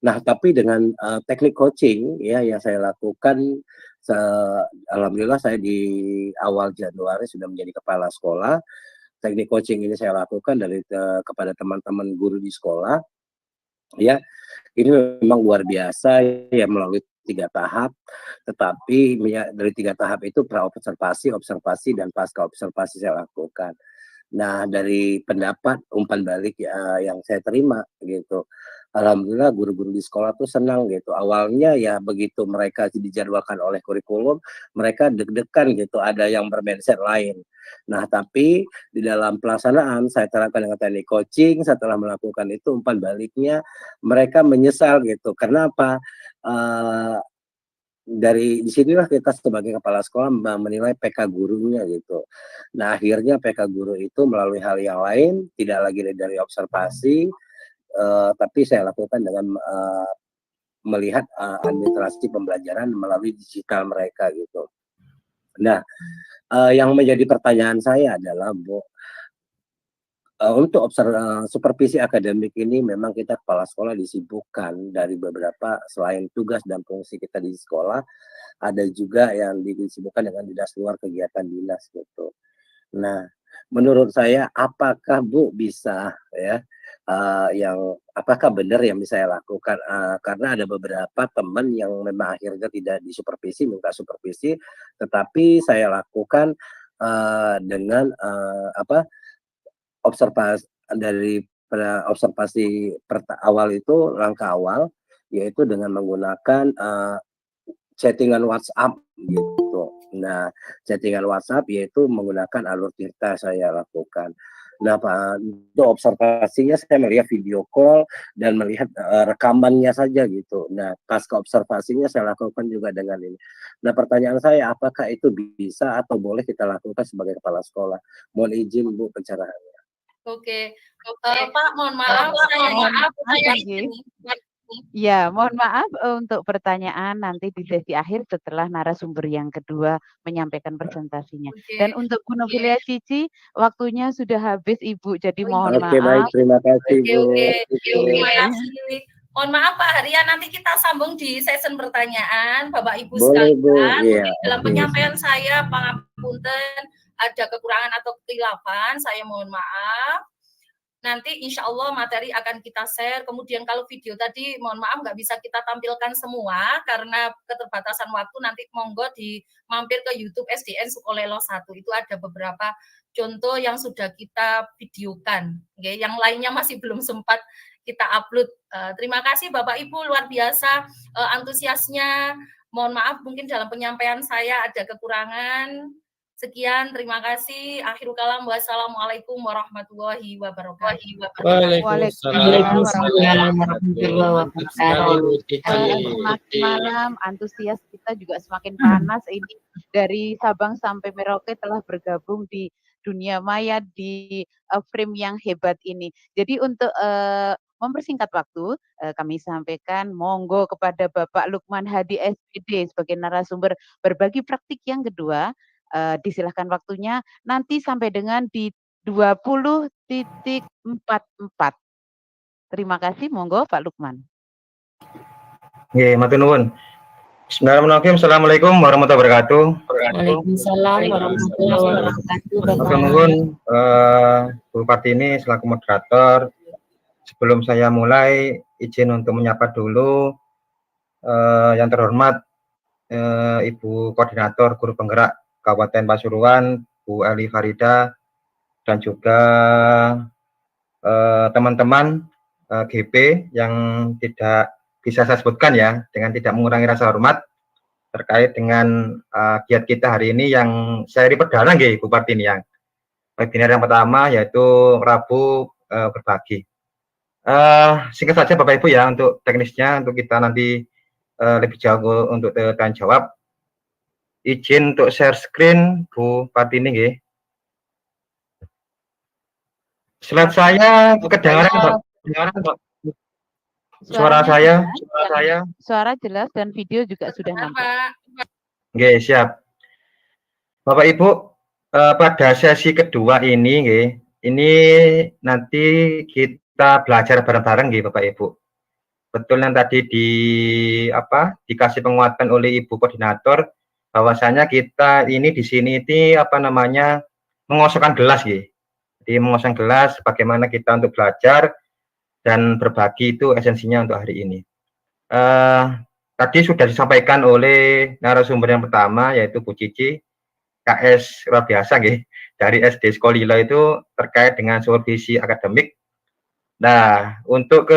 Nah, tapi dengan teknik coaching ya yang saya lakukan, alhamdulillah saya di awal Januari sudah menjadi kepala sekolah. Teknik coaching ini saya lakukan kepada teman-teman guru di sekolah. Ya, ini memang luar biasa ya melalui 3 tahap, tetapi dari 3 tahap itu pra-observasi, observasi, dan pasca observasi saya lakukan. Nah, dari pendapat umpan balik yang saya terima gitu, alhamdulillah guru-guru di sekolah tuh senang gitu. Awalnya ya begitu mereka dijadwalkan oleh kurikulum, mereka deg-degan gitu, ada yang bermindset lain. Nah, tapi di dalam pelaksanaan saya terapkan dengan teknik coaching, setelah melakukan itu umpan baliknya mereka menyesal gitu. Karena apa? Dari disinilah kita sebagai kepala sekolah menilai PK gurunya gitu. Nah, akhirnya PK guru itu melalui hal yang lain, tidak lagi dari observasi, tapi saya lakukan dengan melihat administrasi pembelajaran melalui digital mereka gitu. Nah, yang menjadi pertanyaan saya adalah Bu, untuk supervisi akademik ini memang kita kepala sekolah disibukkan dari beberapa, selain tugas dan fungsi kita di sekolah, ada juga yang disibukkan dengan dinas luar kegiatan dinas gitu. Nah, menurut saya apakah Bu bisa ya, apakah benar yang bisa saya lakukan, karena ada beberapa teman yang memang akhirnya tidak disupervisi, minta supervisi, tetapi saya lakukan dengan observasi awal itu, langkah awal yaitu dengan menggunakan chattingan WhatsApp gitu. Nah, chattingan WhatsApp yaitu menggunakan alur Tirta saya lakukan. Nah, untuk observasinya saya melihat video call dan melihat rekamannya saja gitu. Nah, pasca observasinya saya lakukan juga dengan ini. Nah, pertanyaan saya, apakah itu bisa atau boleh kita lakukan sebagai kepala sekolah? Mohon izin Bu pencerahannya. Oke. Pak, mohon maaf, saya izin. Ya, mohon maaf untuk pertanyaan nanti di sesi akhir setelah narasumber yang kedua menyampaikan presentasinya. Dan untuk Bu Novelia Cici, waktunya sudah habis Ibu, jadi mohon maaf. Oke, baik, terima kasih Bu. Terima kasih. Mohon maaf Pak Haria, nanti kita sambung di sesi pertanyaan Bapak Ibu Boleh, Bu. sekalian. Iya, Dalam penyampaian saya, pangapunten, ada kekurangan atau kekeliruan, saya mohon maaf. Nanti insya Allah materi akan kita share. Kemudian kalau video tadi, mohon maaf nggak bisa kita tampilkan semua karena keterbatasan waktu. Nanti monggo mampir ke YouTube SDN Sukolelo 1. Itu ada beberapa contoh yang sudah kita videokan. Oke, yang lainnya masih belum sempat kita upload. Terima kasih Bapak Ibu, luar biasa antusiasnya Mohon maaf mungkin dalam penyampaian saya ada kekurangan. Sekian, terima kasih. Akhirul kalam, wassalamualaikum warahmatullahi wabarakatuh. Waalaikumsalam warahmatullahi wabarakatuh. Semakin malam antusias kita juga semakin panas ini. Dari Sabang sampai Merauke telah bergabung di dunia maya di frame yang hebat ini. Jadi untuk mempersingkat waktu, kami sampaikan monggo kepada Bapak Lukman Hadi SPD sebagai narasumber berbagi praktik yang kedua. Disilahkan waktunya nanti sampai dengan di 20.44. Terima kasih, monggo Pak Lukman. Nggih, matur nuwun. Bismillahirrahmanirrahim. Assalamualaikum warahmatullahi wabarakatuh. Waalaikumsalam warahmatullahi wabarakatuh. Matur nuwun, Bu Partini selaku moderator. Sebelum saya mulai, izin untuk menyapa dulu yang terhormat Ibu Koordinator Guru Penggerak Kabupaten Pasuruan, Bu Eli Farida, dan juga teman-teman GP yang tidak bisa saya sebutkan ya, dengan tidak mengurangi rasa hormat terkait dengan giat kita hari ini yang seri perdana nggih Bu Partini, yang webinar yang pertama yaitu Rabu berbagi. Singkat saja Bapak Ibu ya untuk teknisnya, untuk kita nanti lebih jauh untuk tanya jawab. Izin untuk share screen Bu Partini nggih. Slide saya kedengaran Pak? Suara saya? Suara jelas dan video juga sudah nampak. Nggih, siap. Bapak Ibu, pada sesi kedua ini nggih, ini nanti kita belajar bareng-bareng nggih Bapak Ibu. Betul yang tadi dikasih penguatan oleh Ibu Koordinator, bahwasanya kita ini di sini mengosongkan gelas nggih. Jadi mengosong gelas bagaimana kita untuk belajar dan berbagi itu esensinya untuk hari ini. Tadi sudah disampaikan oleh narasumber yang pertama yaitu Bu Cici, KS luar biasa nggih, dari SD Sekolila itu terkait dengan supervisi akademik. Nah, untuk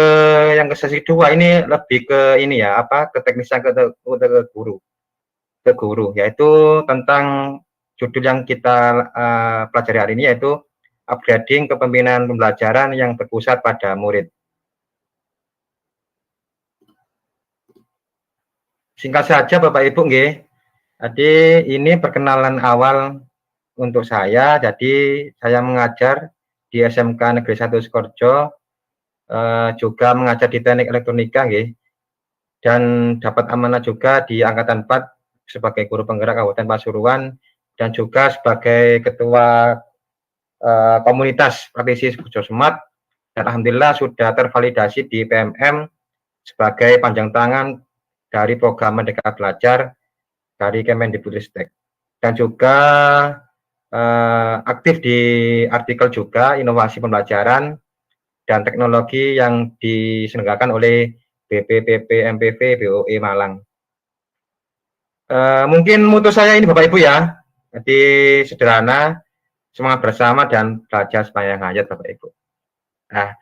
yang ke sesi kedua ini lebih ke ini ya, keteknisan ke guru, yaitu tentang judul yang kita pelajari hari ini yaitu upgrading kepemimpinan pembelajaran yang berpusat pada murid. Singkat saja Bapak Ibu nggih. Jadi ini perkenalan awal untuk saya. Jadi saya mengajar di SMK Negeri 1 Sukorejo, juga mengajar di Teknik Elektronika nggih. Dan dapat amanah juga di Angkatan 4 sebagai guru penggerak Kabupaten Pasuruan dan juga sebagai ketua komunitas praktisi Pujo Semat, dan alhamdulillah sudah tervalidasi di PMM sebagai panjang tangan dari program Merdeka Belajar dari Kemendikbudristek, dan juga aktif di artikel juga inovasi pembelajaran dan teknologi yang diselenggarakan oleh BPPP MPV BOE Malang. Mungkin mutu saya ini Bapak Ibu ya, jadi sederhana, semangat bersama dan belajar sepanjang hayat Bapak Ibu. Nah,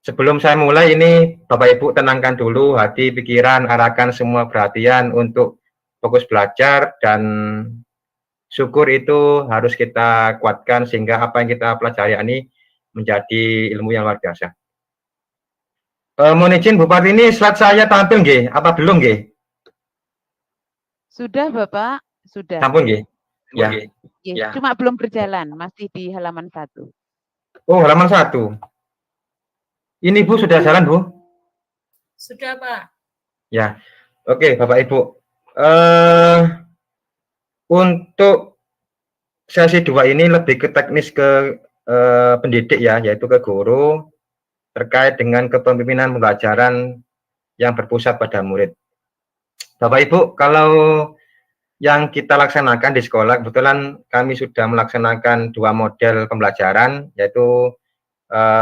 sebelum saya mulai ini Bapak Ibu tenangkan dulu hati, pikiran, arahkan semua perhatian untuk fokus belajar, dan syukur itu harus kita kuatkan sehingga apa yang kita pelajari ini menjadi ilmu yang luar biasa. Mohon izin Bu Partini, slide saya tampil nggih, apa belum nggih? Sudah Bapak, sudah. Sampun nggih. Ya. Ya. Cuma belum berjalan, masih di halaman 1. Oh, halaman 1. Ini Bu sudah jalan Bu? Sudah Pak. Ya, oke Bapak Ibu. Untuk sesi 2 ini lebih ke teknis ke pendidik ya, yaitu ke guru, terkait dengan kepemimpinan pembelajaran yang berpusat pada murid. Bapak Ibu, kalau yang kita laksanakan di sekolah, kebetulan kami sudah melaksanakan 2 model pembelajaran, yaitu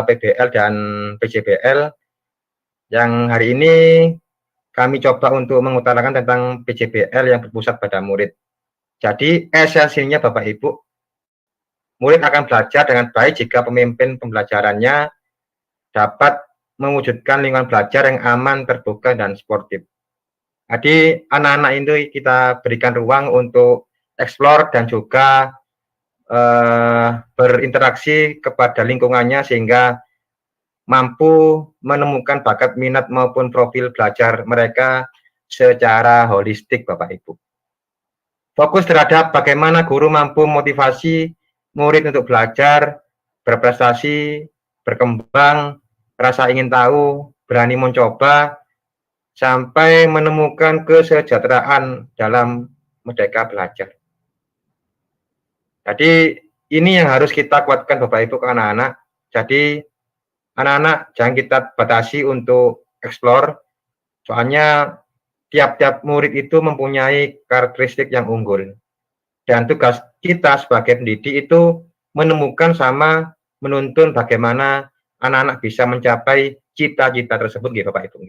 PBL dan PJBL, yang hari ini kami coba untuk mengutarakan tentang PJBL yang berpusat pada murid. Jadi esensinya Bapak Ibu, murid akan belajar dengan baik jika pemimpin pembelajarannya dapat mewujudkan lingkungan belajar yang aman, terbuka, dan sportif. Jadi anak-anak itu kita berikan ruang untuk eksplor dan juga berinteraksi kepada lingkungannya sehingga mampu menemukan bakat minat maupun profil belajar mereka secara holistik, Bapak Ibu. Fokus terhadap bagaimana guru mampu motivasi murid untuk belajar, berprestasi, berkembang, rasa ingin tahu, berani mencoba, sampai menemukan kesejahteraan dalam merdeka belajar. Jadi ini yang harus kita kuatkan Bapak Ibu ke anak-anak. Jadi anak-anak jangan kita batasi untuk eksplor, soalnya tiap-tiap murid itu mempunyai karakteristik yang unggul. Dan tugas kita sebagai pendidik itu menemukan sama menuntun bagaimana anak-anak bisa mencapai cita-cita tersebut gitu Bapak Ibu.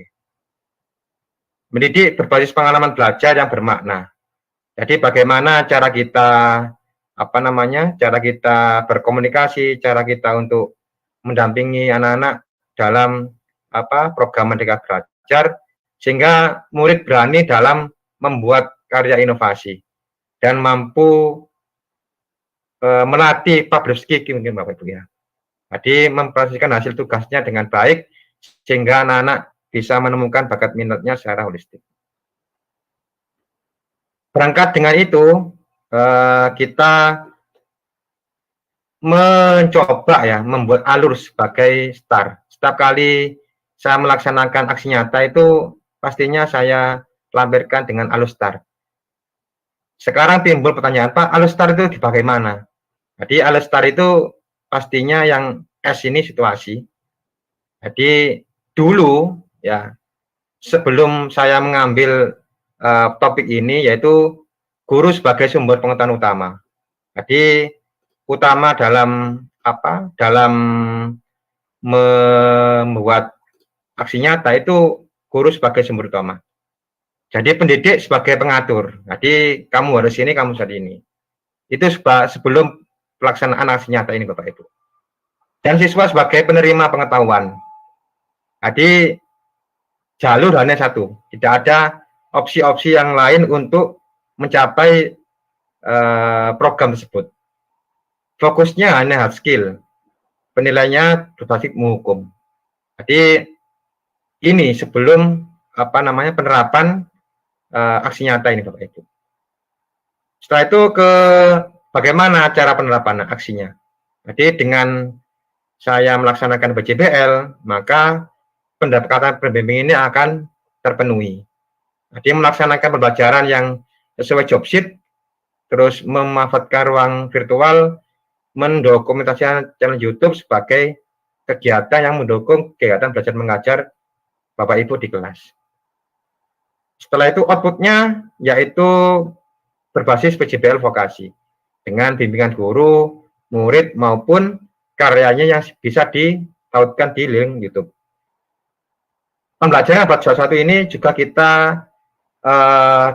Mendidik berbasis pengalaman belajar yang bermakna. Jadi bagaimana cara kita cara kita berkomunikasi, cara kita untuk mendampingi anak-anak dalam program Merdeka Belajar sehingga murid berani dalam membuat karya inovasi dan mampu melatih public speaking mungkin Bapak Ibu ya. Jadi mempresentasikan hasil tugasnya dengan baik sehingga anak-anak bisa menemukan bakat minatnya secara holistik. Berangkat dengan itu kita mencoba ya membuat alur sebagai STAR. Setiap kali saya melaksanakan aksi nyata itu pastinya saya lampirkan dengan alur STAR. Sekarang timbul pertanyaan, Pak, alur STAR itu dipakai mana? Jadi alur STAR itu pastinya yang S ini situasi. Jadi dulu ya sebelum saya mengambil topik ini yaitu guru sebagai sumber pengetahuan utama. Jadi utama dalam dalam membuat aksi nyata itu guru sebagai sumber utama. Jadi pendidik sebagai pengatur. Jadi kamu harus ini, kamu harus ini. Itu sebelum pelaksanaan aksi nyata ini Bapak Ibu. Dan siswa sebagai penerima pengetahuan. Jadi jalur hanya satu, tidak ada opsi-opsi yang lain untuk mencapai program tersebut. Fokusnya hanya hard skill, penilaiannya berbasis hukum. Jadi ini sebelum penerapan aksi nyata ini Bapak Ibu. Setelah itu bagaimana cara penerapan aksinya? Jadi dengan saya melaksanakan BJBL, maka pendekatan pembimbing ini akan terpenuhi. Jadi melaksanakan pembelajaran yang sesuai job sheet, terus memanfaatkan ruang virtual, mendokumentasikan channel YouTube sebagai kegiatan yang mendukung kegiatan belajar mengajar Bapak Ibu di kelas. Setelah itu outputnya yaitu berbasis PJBL vokasi dengan bimbingan guru, murid maupun karyanya yang bisa ditautkan di link YouTube. Pembelajaran abad 21 ini juga kita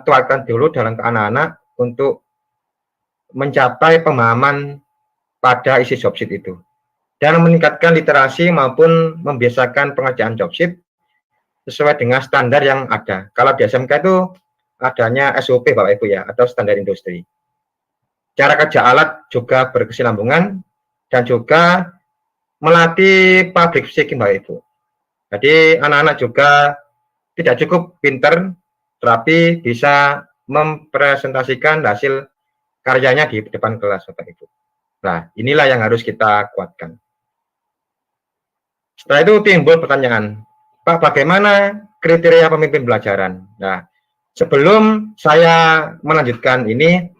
tuangkan dulu dalam ke anak-anak untuk mencapai pemahaman pada isi job sheet itu dan meningkatkan literasi maupun membiasakan pengerjaan job sheet sesuai dengan standar yang ada. Kalau di SMK itu adanya SOP Bapak Ibu ya, atau standar industri. Cara kerja alat juga berkesinambungan dan juga melatih public speaking Bapak Ibu. Jadi anak-anak juga tidak cukup pinter, tapi bisa mempresentasikan hasil karyanya di depan kelas Bapak Ibu. Nah, inilah yang harus kita kuatkan. Setelah itu timbul pertanyaan, Pak, bagaimana kriteria pemimpin pelajaran? Nah, sebelum saya melanjutkan ini,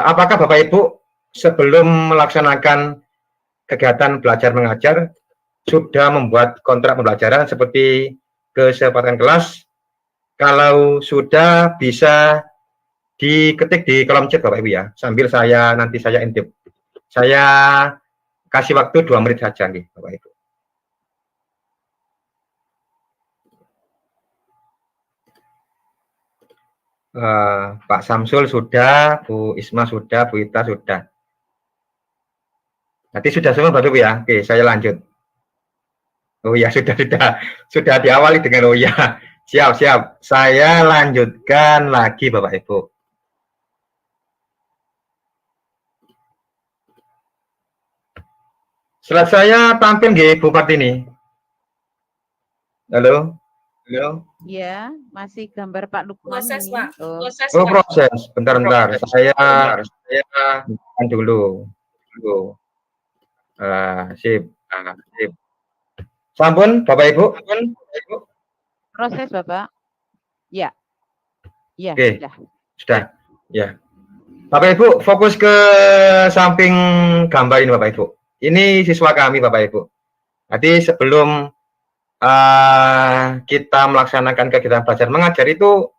apakah Bapak Ibu sebelum melaksanakan kegiatan belajar mengajar sudah membuat kontrak pembelajaran seperti kesepakatan kelas? Kalau sudah bisa diketik di kolom chat Bapak Ibu ya, sambil nanti saya intip. Saya kasih waktu 2 menit saja nih Bapak Ibu. Pak Samsul sudah, Bu Isma sudah, Bu Ita sudah. Nanti sudah semua Bapak Ibu ya. Oke, saya lanjut. Oh ya, sudah diawali dengan oh ya. Siap, siap. Saya lanjutkan lagi Bapak Ibu. Slide saya tampil nggih Bu Partini. Halo? Halo? Ya, masih gambar Pak Lukman Proses, ini. Pak. Oh, Proses, Oh, Pak. proses. Bentar. Saya dulu. Sip. Sampun, Bapak Ibu? proses Bapak. Ya. Ya, Oke. sudah. Sudah. Ya. Bapak Ibu, fokus ke samping gambar ini Bapak Ibu. Ini siswa kami Bapak Ibu. Jadi sebelum kita melaksanakan kegiatan belajar mengajar itu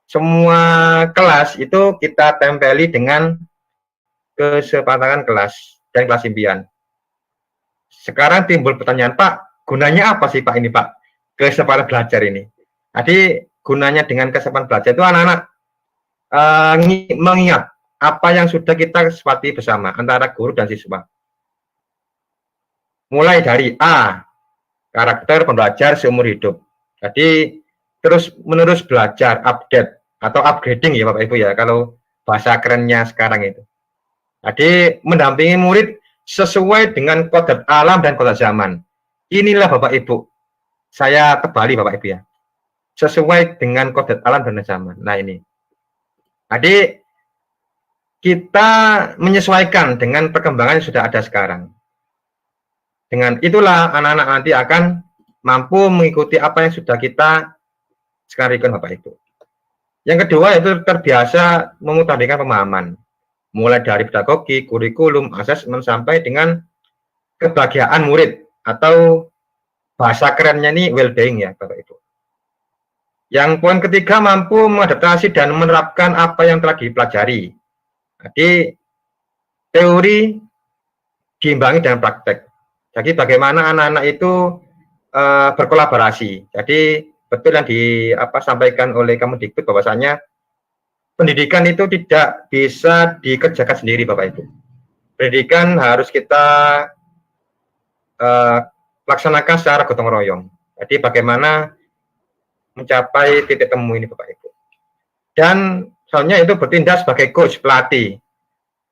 semua kelas itu kita tempeli dengan kesepakatan kelas dan kelas impian. Sekarang timbul pertanyaan, Pak, gunanya apa sih Pak ini Pak? Kesepakatan belajar ini. Jadi gunanya dengan kesepakatan belajar itu anak-anak mengingat apa yang sudah kita sepakati bersama antara guru dan siswa. Mulai dari A, karakter pembelajar seumur hidup. Jadi terus menerus belajar, update atau upgrading ya Bapak Ibu ya, kalau bahasa kerennya sekarang itu. Jadi mendampingi murid sesuai dengan kodrat alam dan kodrat zaman. Inilah Bapak Ibu, saya kembali Bapak Ibu ya, sesuai dengan kodrat alam dan zaman. Nah ini, jadi kita menyesuaikan dengan perkembangan yang sudah ada sekarang. Dengan itulah anak-anak nanti akan mampu mengikuti apa yang sudah kita sekarang Bapak Ibu. Yang kedua itu terbiasa mengutamakan pemahaman. Mulai dari pedagogi, kurikulum, asesmen, sampai dengan kebahagiaan murid atau bahasa kerennya ini well-being ya Bapak Ibu. Yang poin ketiga, mampu mengadaptasi dan menerapkan apa yang telah dipelajari. Jadi teori diimbangi dengan praktek. Jadi bagaimana anak-anak itu berkolaborasi. Jadi betul yang disampaikan oleh Kemendikbud bahwasanya pendidikan itu tidak bisa dikerjakan sendiri Bapak Ibu. Pendidikan harus kita laksanakan secara gotong royong. Jadi bagaimana mencapai titik temu ini Bapak Ibu. Dan soalnya itu bertindak sebagai coach, pelatih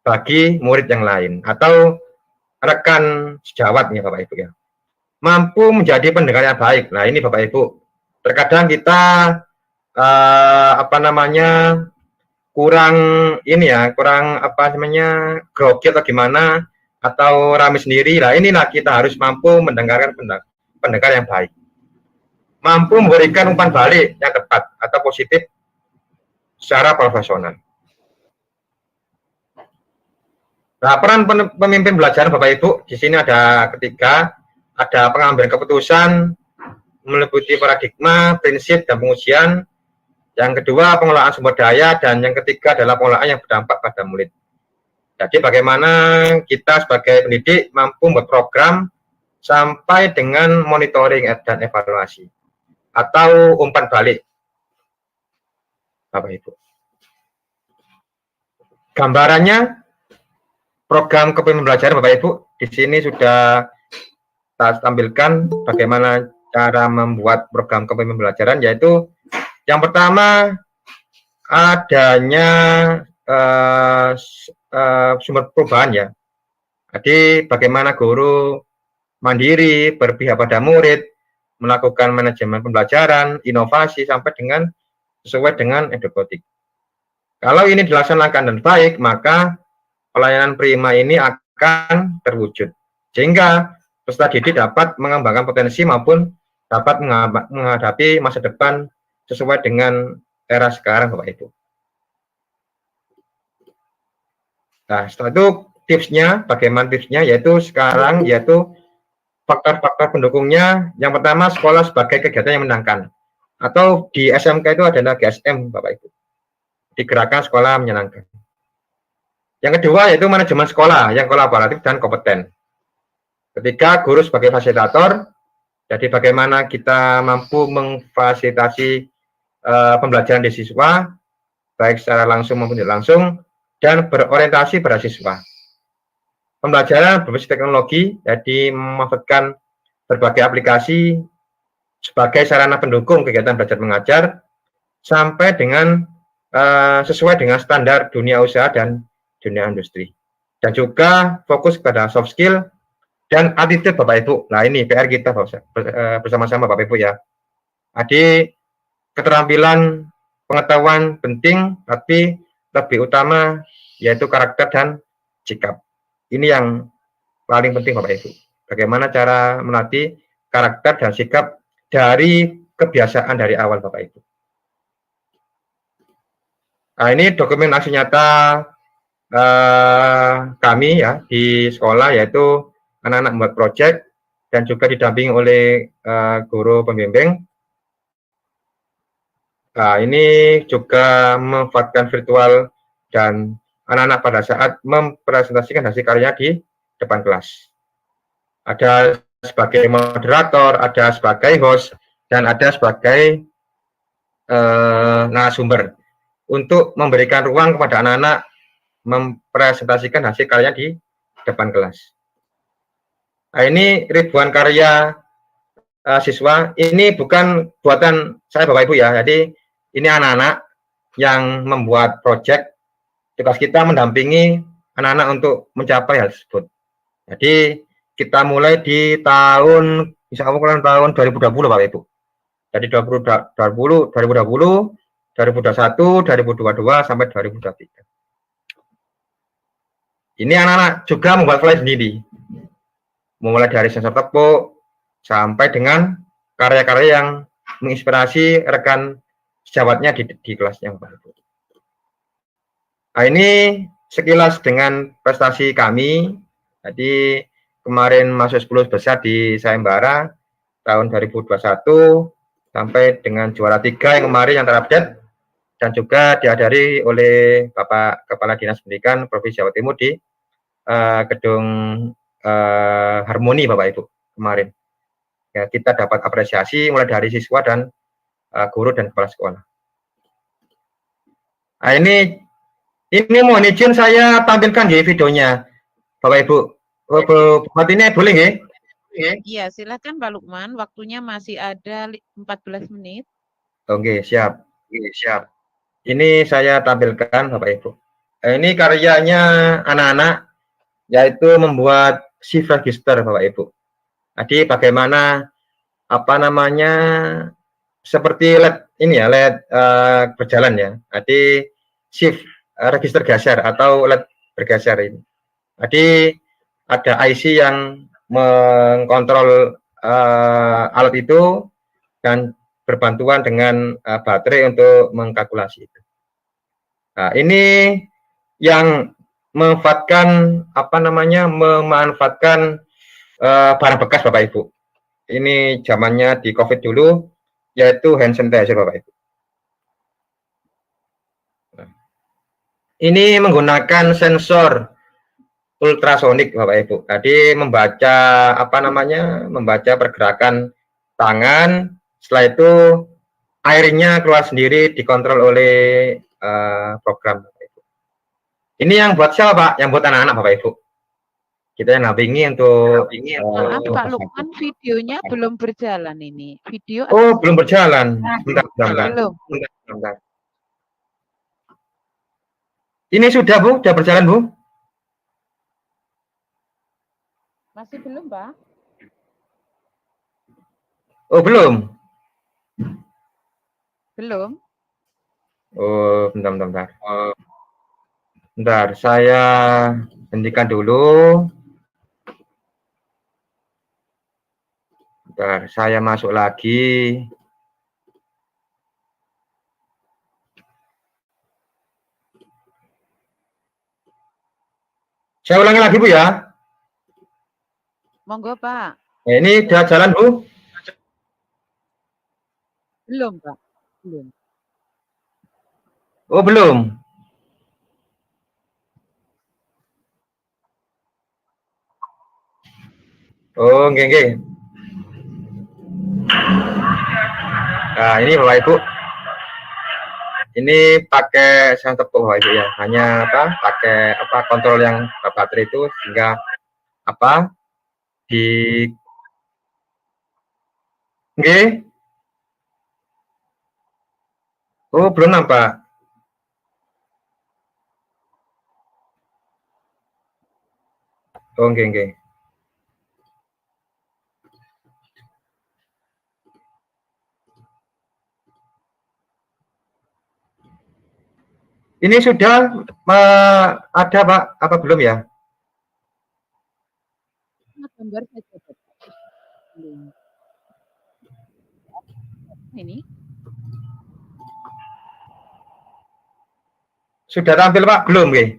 bagi murid yang lain atau rekan sejawat nih Bapak Ibu ya. Mampu menjadi pendengar yang baik. Nah ini Bapak Ibu, terkadang kita kurang grogi atau gimana, atau rame sendiri. Nah inilah kita harus mampu mendengarkan pendengar yang baik, mampu memberikan umpan balik yang tepat atau positif secara profesional. Nah, peran pemimpin belajar Bapak Ibu di sini ada ketiga, ada pengambilan keputusan, meliputi paradigma, prinsip, dan pengujian. Yang kedua, pengelolaan sumber daya, dan yang ketiga adalah pengelolaan yang berdampak pada murid. Jadi bagaimana kita sebagai pendidik mampu membuat program sampai dengan monitoring dan evaluasi atau umpan balik Bapak Ibu. Gambarannya program kepemimpinan belajar Bapak Ibu di sini sudah kita tampilkan bagaimana cara membuat program kepemimpinan belajaran, yaitu yang pertama adanya sumber perubahan ya. Jadi bagaimana guru mandiri, berpihak pada murid, melakukan manajemen pembelajaran, inovasi sampai dengan sesuai dengan edokotik. Kalau ini dilaksanakan dan baik, maka pelayanan prima ini akan terwujud, sehingga peserta didik dapat mengembangkan potensi maupun dapat menghadapi masa depan sesuai dengan era sekarang Bapak Ibu. Nah, setelah itu tipsnya, bagaimana tipsnya, yaitu sekarang, yaitu faktor-faktor pendukungnya. Yang pertama, sekolah sebagai kegiatan yang menyenangkan, atau di SMK itu adalah GSM Bapak Ibu, digerakkan sekolah menyenangkan. Yang kedua yaitu manajemen sekolah yang kolaboratif dan kompeten. Ketiga, guru sebagai fasilitator. Jadi bagaimana kita mampu memfasilitasi pembelajaran di siswa, baik secara langsung maupun tidak langsung, dan berorientasi pada siswa. Pembelajaran berbasis teknologi, jadi memanfaatkan berbagai aplikasi sebagai sarana pendukung kegiatan belajar mengajar sampai dengan sesuai dengan standar dunia usaha dan dunia industri. Dan juga fokus pada soft skill dan attitude Bapak Ibu. Nah ini PR kita bersama-sama Bapak Ibu ya. Jadi keterampilan pengetahuan penting, tapi lebih utama yaitu karakter dan sikap. Ini yang paling penting Bapak Ibu. Bagaimana cara melatih karakter dan sikap dari kebiasaan dari awal Bapak Ibu. Nah ini dokumen aksi nyata kami ya di sekolah, yaitu anak-anak membuat proyek dan juga didampingi oleh guru pembimbing. Nah, ini juga memanfaatkan virtual dan anak-anak pada saat mempresentasikan hasil karya di depan kelas. Ada sebagai moderator, ada sebagai host, dan ada sebagai narasumber untuk memberikan ruang kepada anak-anak mempresentasikan hasil karya di depan kelas. Nah, ini ribuan karya siswa, ini bukan buatan saya Bapak Ibu ya, jadi ini anak-anak yang membuat proyek. Tugas kita mendampingi anak-anak untuk mencapai hal tersebut. Jadi kita mulai di tahun, insya Allah tahun 2020 Bapak Ibu. Jadi 2020, 2021, 2022 sampai 2023. Ini anak-anak juga membuat flyer sendiri, mulai dari sensor tepuk sampai dengan karya-karya yang menginspirasi rekan sejawatnya di kelasnya. Nah ini sekilas dengan prestasi kami. Jadi kemarin masuk 10 besar di Sayembara tahun 2021 sampai dengan juara 3 yang kemarin yang terupdate, dan juga dihadiri oleh Bapak Kepala Dinas Pendidikan Provinsi Jawa Timur di gedung Harmoni Bapak Ibu kemarin. Ya, kita dapat apresiasi mulai dari siswa dan guru dan kepala sekolah. Nah, ini mohon izin saya tampilkan di videonya Bapak Ibu. Buat ini boleh nggih? Iya, silakan Pak Lukman. Waktunya masih ada 14 menit. Oke, siap. Ini saya tampilkan Bapak Ibu. Ini karyanya anak-anak, yaitu membuat shift register Bapak Ibu. Jadi bagaimana seperti LED ini ya, LED berjalan ya. Jadi shift register geser atau LED bergeser ini. Jadi ada IC yang mengkontrol alat itu dan berbantuan dengan baterai untuk mengkalkulasi itu. Nah, ini yang memanfaatkan barang bekas Bapak Ibu. Ini zamannya di COVID dulu, yaitu hand sanitizer Bapak Ibu. Nah, ini menggunakan sensor ultrasonik Bapak Ibu. Jadi membaca pergerakan tangan. Setelah itu airnya keluar sendiri, dikontrol oleh program Bapak Ibu. Ini yang buat siapa Pak? Yang buat anak-anak Bapak Ibu. Kita yang nampingi untuk maaf Pak Lukman, videonya belum berjalan ini. Video belum berjalan. Bentar. Belum. Ini sudah Bu, sudah berjalan Bu? Masih belum, Pak? Oh, belum. Belum. Oh, bentar. Bentar, saya hentikan dulu. Bentar, saya masuk lagi. Saya ulangi lagi Bu ya. Monggo Pak. Nah, ini sudah jalan Bu? Belum Pak. Belum. Oh, belum. Oh, nggih. Nah, ini Bapak Ibu. Ini pakai sensor tepuk Bapak Ibu ya. Hanya pakai kontrol yang baterai itu sehingga nggih. Oh, belum nampak. Oh, oke. Ini sudah ada Pak, apa belum ya? Gambar saja, Bapak. Belum. Ini? Sudah tampil Pak, belum nggih?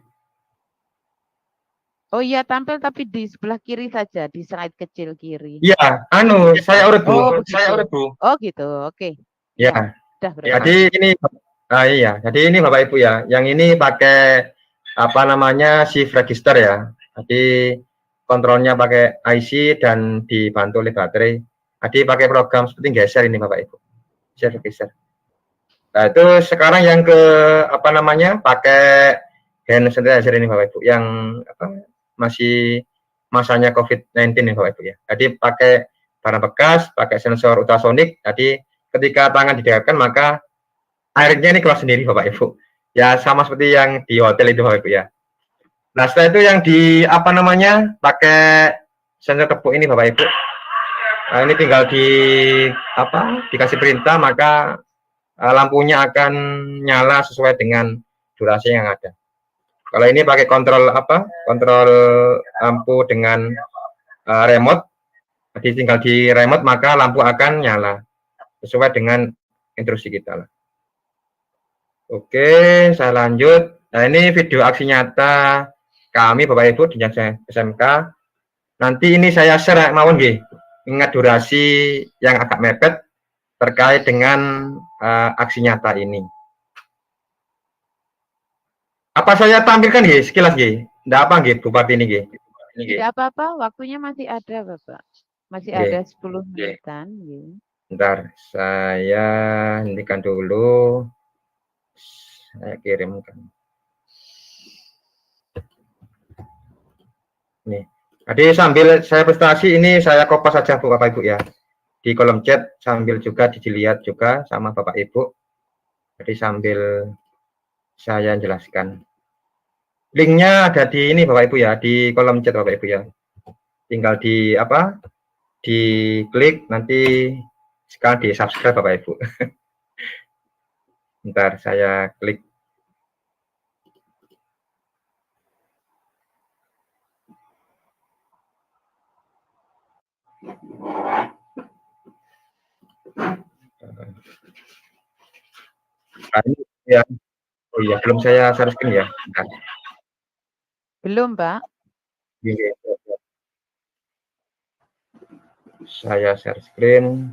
Oh iya, tampil tapi di sebelah kiri saja, di slide kecil kiri. Iya, saya urut Bu, saya urut Bu. Oh gitu, oke. Ya. Sudah berarti. Jadi ini iya, jadi ini Bapak Ibu ya, yang ini pakai apa namanya shift register ya. Jadi kontrolnya pakai IC dan dibantu oleh baterai. Jadi pakai program seperti geser ini Bapak Ibu. Shift register. Nah, itu sekarang yang ke apa namanya? Pakai hand sanitizer ini Bapak Ibu, yang apa masih masanya COVID-19 ini Bapak Ibu ya. Jadi pakai barang bekas, pakai sensor ultrasonik. Jadi ketika tangan didekatkan maka airnya ini keluar sendiri Bapak Ibu. Ya sama seperti yang di hotel itu Bapak Ibu ya. Nah setelah itu yang di apa namanya pakai sensor tepuk ini Bapak Ibu. Nah, ini tinggal di apa dikasih perintah maka lampunya akan nyala sesuai dengan durasi yang ada. Kalau ini pakai kontrol apa? Kontrol lampu dengan remote. Jadi tinggal di remote maka lampu akan nyala sesuai dengan instruksi kita lah. Oke, saya lanjut. Nah, ini video aksi nyata kami Bapak Ibu di SMK. Nanti ini saya share mawon nggih. Ingat durasi yang agak mepet terkait dengan aksi nyata ini. Apa saya tampilkan nggih sekilas nggih? Ndak apa nggih Bupati ini nggih? Tidak apa-apa, waktunya masih ada Bapak. Masih ada 10 menitan. Bentar, saya hentikan dulu. Saya kirimkan. Nih. Jadi sambil saya presentasi ini saya kopas saja Bu Bapak Ibu ya. Di kolom chat sambil juga dilihat juga sama Bapak Ibu. Jadi sambil saya jelaskan. Linknya ada di ini Bapak Ibu ya, di kolom chat Bapak Ibu ya. Tinggal di apa? Diklik nanti sekarang di subscribe Bapak Ibu. Bentar saya klik. Ya. Oh iya, belum saya share screen ya. Bentar. Belum, Pak. Saya share screen.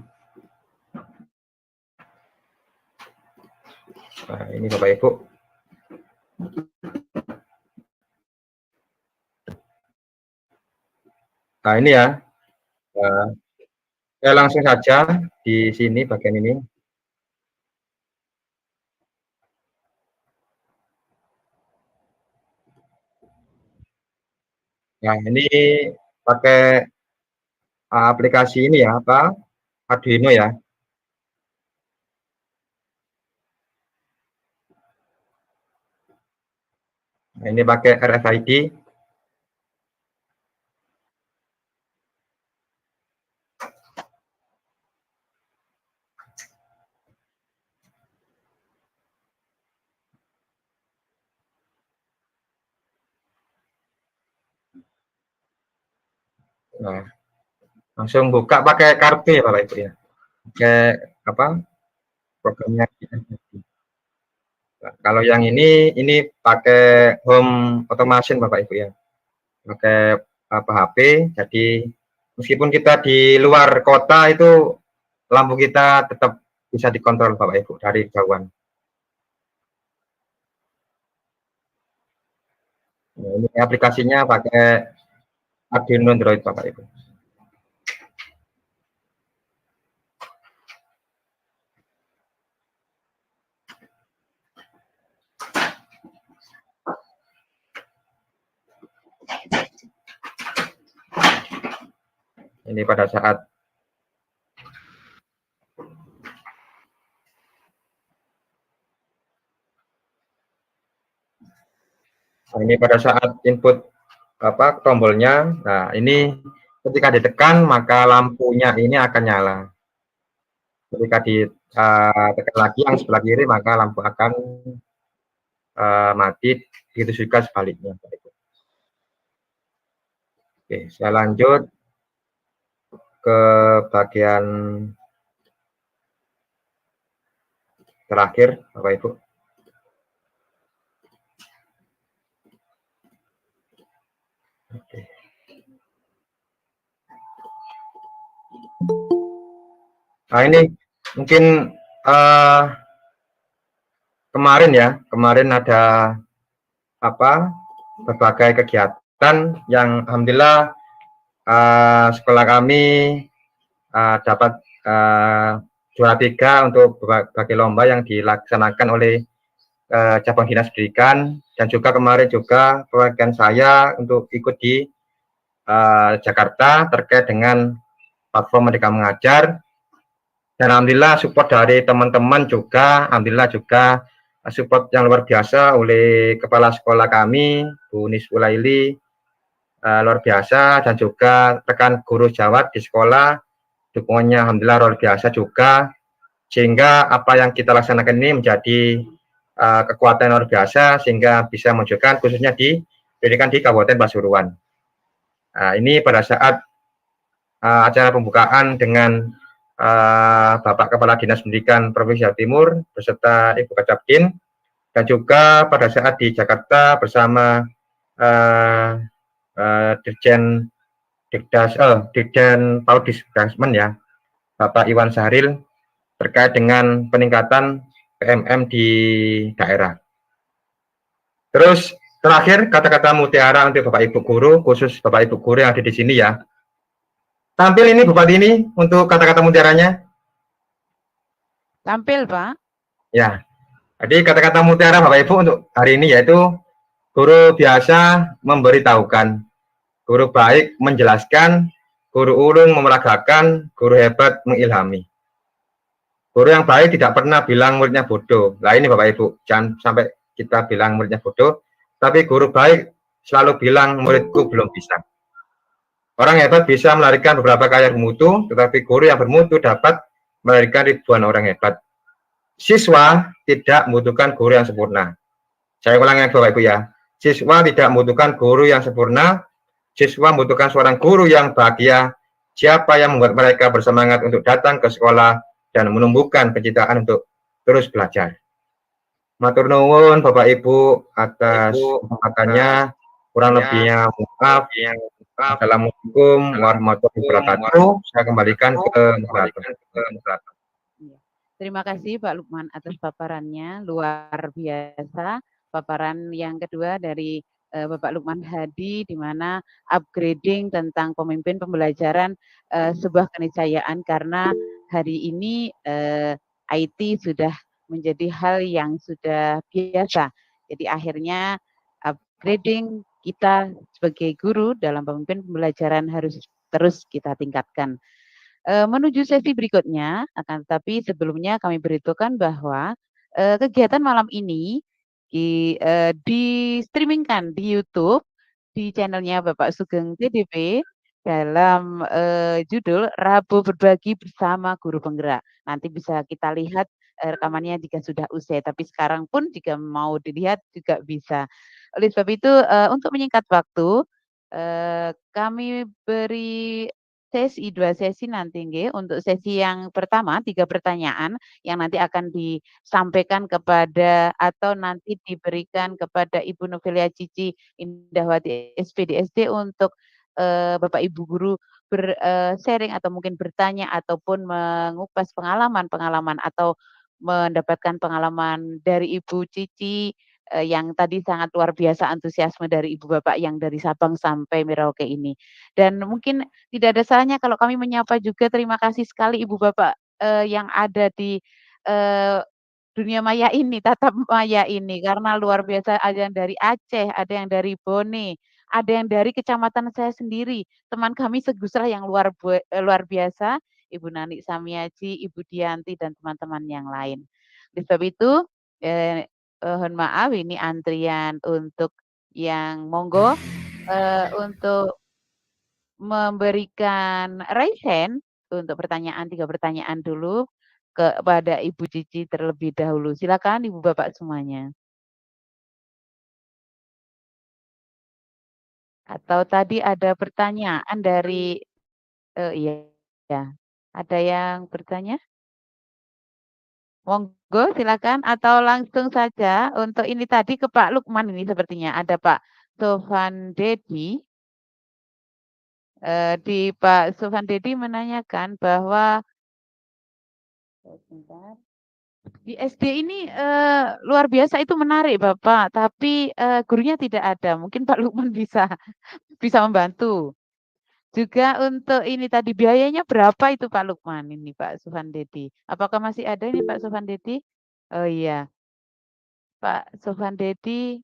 Nah, ini Bapak Ibu. Nah, ini ya. Nah, saya langsung saja di sini bagian ini. Nah, ini pakai aplikasi ini ya, apa? Arduino ya. Nah, ini pakai RFID. Nah, langsung buka pakai kartu ya Bapak Ibu ya. Pakai apa? Programnya. Nah, kalau yang ini pakai home automation Bapak Ibu ya. Pakai apa HP. Jadi meskipun kita di luar kota itu lampu kita tetap bisa dikontrol Bapak Ibu dari jauhan. Nah, ini aplikasinya pakai Arduino Android Bapak Ibu. Ini pada saat Nah, ini pada saat input tombolnya, nah ini ketika ditekan maka lampunya ini akan nyala. Ketika ditekan lagi yang sebelah kiri maka lampu akan mati, begitu juga sebaliknya. Oke, saya lanjut ke bagian terakhir, Bapak Ibu. Oke. Nah, ini mungkin kemarin ada berbagai kegiatan yang alhamdulillah sekolah kami dapat juara 3 untuk berbagai lomba yang dilaksanakan oleh cabang dinas pendidikan, dan juga kemarin juga perwakilan saya untuk ikut di Jakarta terkait dengan platform Merdeka Mengajar, dan alhamdulillah support dari teman-teman juga, alhamdulillah juga support yang luar biasa oleh kepala sekolah kami Bu Niswulaili, luar biasa, dan juga rekan guru Jawa di sekolah dukungannya alhamdulillah luar biasa juga, sehingga apa yang kita laksanakan ini menjadi kekuatan luar biasa sehingga bisa menunjukkan khususnya di pendidikan di Kabupaten Pasuruan. Ini pada saat acara pembukaan dengan Bapak Kepala Dinas Pendidikan Provinsi Jawa Timur beserta Ibu Kacabdin, dan juga pada saat di Jakarta bersama Dirjen Paudis Dasmen ya, Bapak Iwan Sahril, terkait dengan peningkatan PMM di daerah. Terus terakhir kata-kata mutiara untuk Bapak Ibu guru, khusus Bapak Ibu guru yang ada di sini ya. Tampil ini Bupati ini untuk kata-kata mutiaranya. Tampil, Pak. Ya. Jadi kata-kata mutiara Bapak Ibu untuk hari ini yaitu guru biasa memberitahukan, guru baik menjelaskan, guru ulung memeragakan, guru hebat mengilhami. Guru yang baik tidak pernah bilang muridnya bodoh. Nah ini Bapak Ibu, jangan sampai kita bilang muridnya bodoh, tapi guru baik selalu bilang muridku belum bisa. Orang hebat bisa melahirkan beberapa karya bermutu, tetapi guru yang bermutu dapat melahirkan ribuan orang hebat. Siswa tidak membutuhkan guru yang sempurna. Saya ulangi Bapak Ibu ya. Siswa tidak membutuhkan guru yang sempurna, siswa membutuhkan seorang guru yang bahagia. Siapa yang membuat mereka bersemangat untuk datang ke sekolah dan menumbuhkan kecintaan untuk terus belajar. Matur nuwun Bapak Ibu atas kesempatannya, kurang lebihnya maaf. Assalamualaikum warahmatullahi wabarakatuh. Saya kembalikan ke moderator. Terima kasih Pak Lukman atas paparannya, luar biasa. Paparan yang kedua dari Bapak Lukman Hadi, di mana upgrading tentang pemimpin pembelajaran sebuah keniscayaan, karena hari ini IT sudah menjadi hal yang sudah biasa. Jadi akhirnya upgrading kita sebagai guru dalam pemimpin pembelajaran harus terus kita tingkatkan. Menuju sesi berikutnya, akan tetapi sebelumnya kami beritahukan bahwa kegiatan malam ini di-streamingkan di YouTube, di channelnya Bapak Sugeng TDP dalam judul Rabu Berbagi Bersama Guru Penggerak. Nanti bisa kita lihat rekamannya jika sudah usai, tapi sekarang pun jika mau dilihat juga bisa. Oleh sebab itu, untuk menyingkat waktu, kami beri 2 sesi nanti nggih. Untuk sesi yang pertama 3 pertanyaan yang nanti akan disampaikan kepada atau nanti diberikan kepada Ibu Novelia Cici Indahwati SPDSD untuk Bapak Ibu guru sharing atau mungkin bertanya ataupun mengupas pengalaman-pengalaman atau mendapatkan pengalaman dari Ibu Cici yang tadi sangat luar biasa antusiasme dari Ibu Bapak yang dari Sabang sampai Merauke ini. Dan mungkin tidak ada salahnya kalau kami menyapa juga, terima kasih sekali Ibu Bapak yang ada di dunia maya ini, tatap maya ini, karena luar biasa, ada yang dari Aceh, ada yang dari Bone, ada yang dari kecamatan saya sendiri, teman kami Seguslah yang luar biasa, Ibu Nani Samiaji, Ibu Dianti, dan teman-teman yang lain. Oleh sebab itu, mohon maaf ini antrian untuk yang monggo untuk memberikan raise hand untuk pertanyaan, 3 pertanyaan dulu kepada Ibu Cici terlebih dahulu. Silakan Ibu Bapak semuanya. Atau tadi ada pertanyaan dari iya, ya. Ada yang bertanya? Monggo silakan atau langsung saja untuk ini tadi ke Pak Lukman ini sepertinya ada Pak Sofan Dedi. Di Pak Sofan Dedi menanyakan bahwa sebentar, di SD ini luar biasa itu menarik Bapak, tapi gurunya tidak ada. Mungkin Pak Lukman bisa membantu. Juga untuk ini tadi biayanya berapa itu Pak Lukman ini Pak Sofan Dedi? Apakah masih ada ini Pak Sofan Dedi? Oh iya. Pak Sofan Dedi.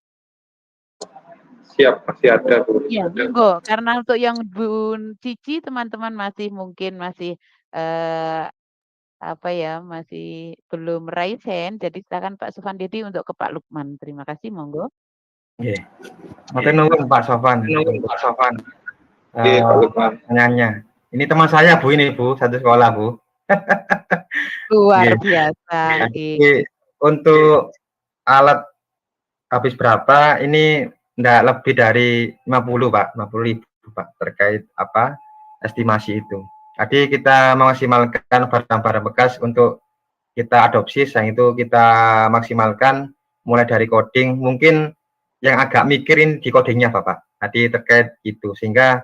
Siap, masih ada Bu. Iya, monggo. Karena untuk yang Bu Cici teman-teman masih mungkin masih apa ya, masih belum raise hand, jadi silakan Pak Sofan Dedi untuk ke Pak Lukman. Terima kasih, monggo. Nggih. Matur nuwun Pak Sofan. Pak Sofan. Pertanyaannya. Ini teman saya Bu ini Bu, satu sekolah Bu. Luar biasa. Jadi, untuk alat habis berapa ini enggak lebih dari 50 Pak, 50.000 Pak terkait apa estimasi itu. Jadi kita memaksimalkan barang-barang bekas untuk kita adopsi, yang itu kita maksimalkan mulai dari coding, mungkin yang agak mikirin di codingnya Bapak. Jadi terkait itu sehingga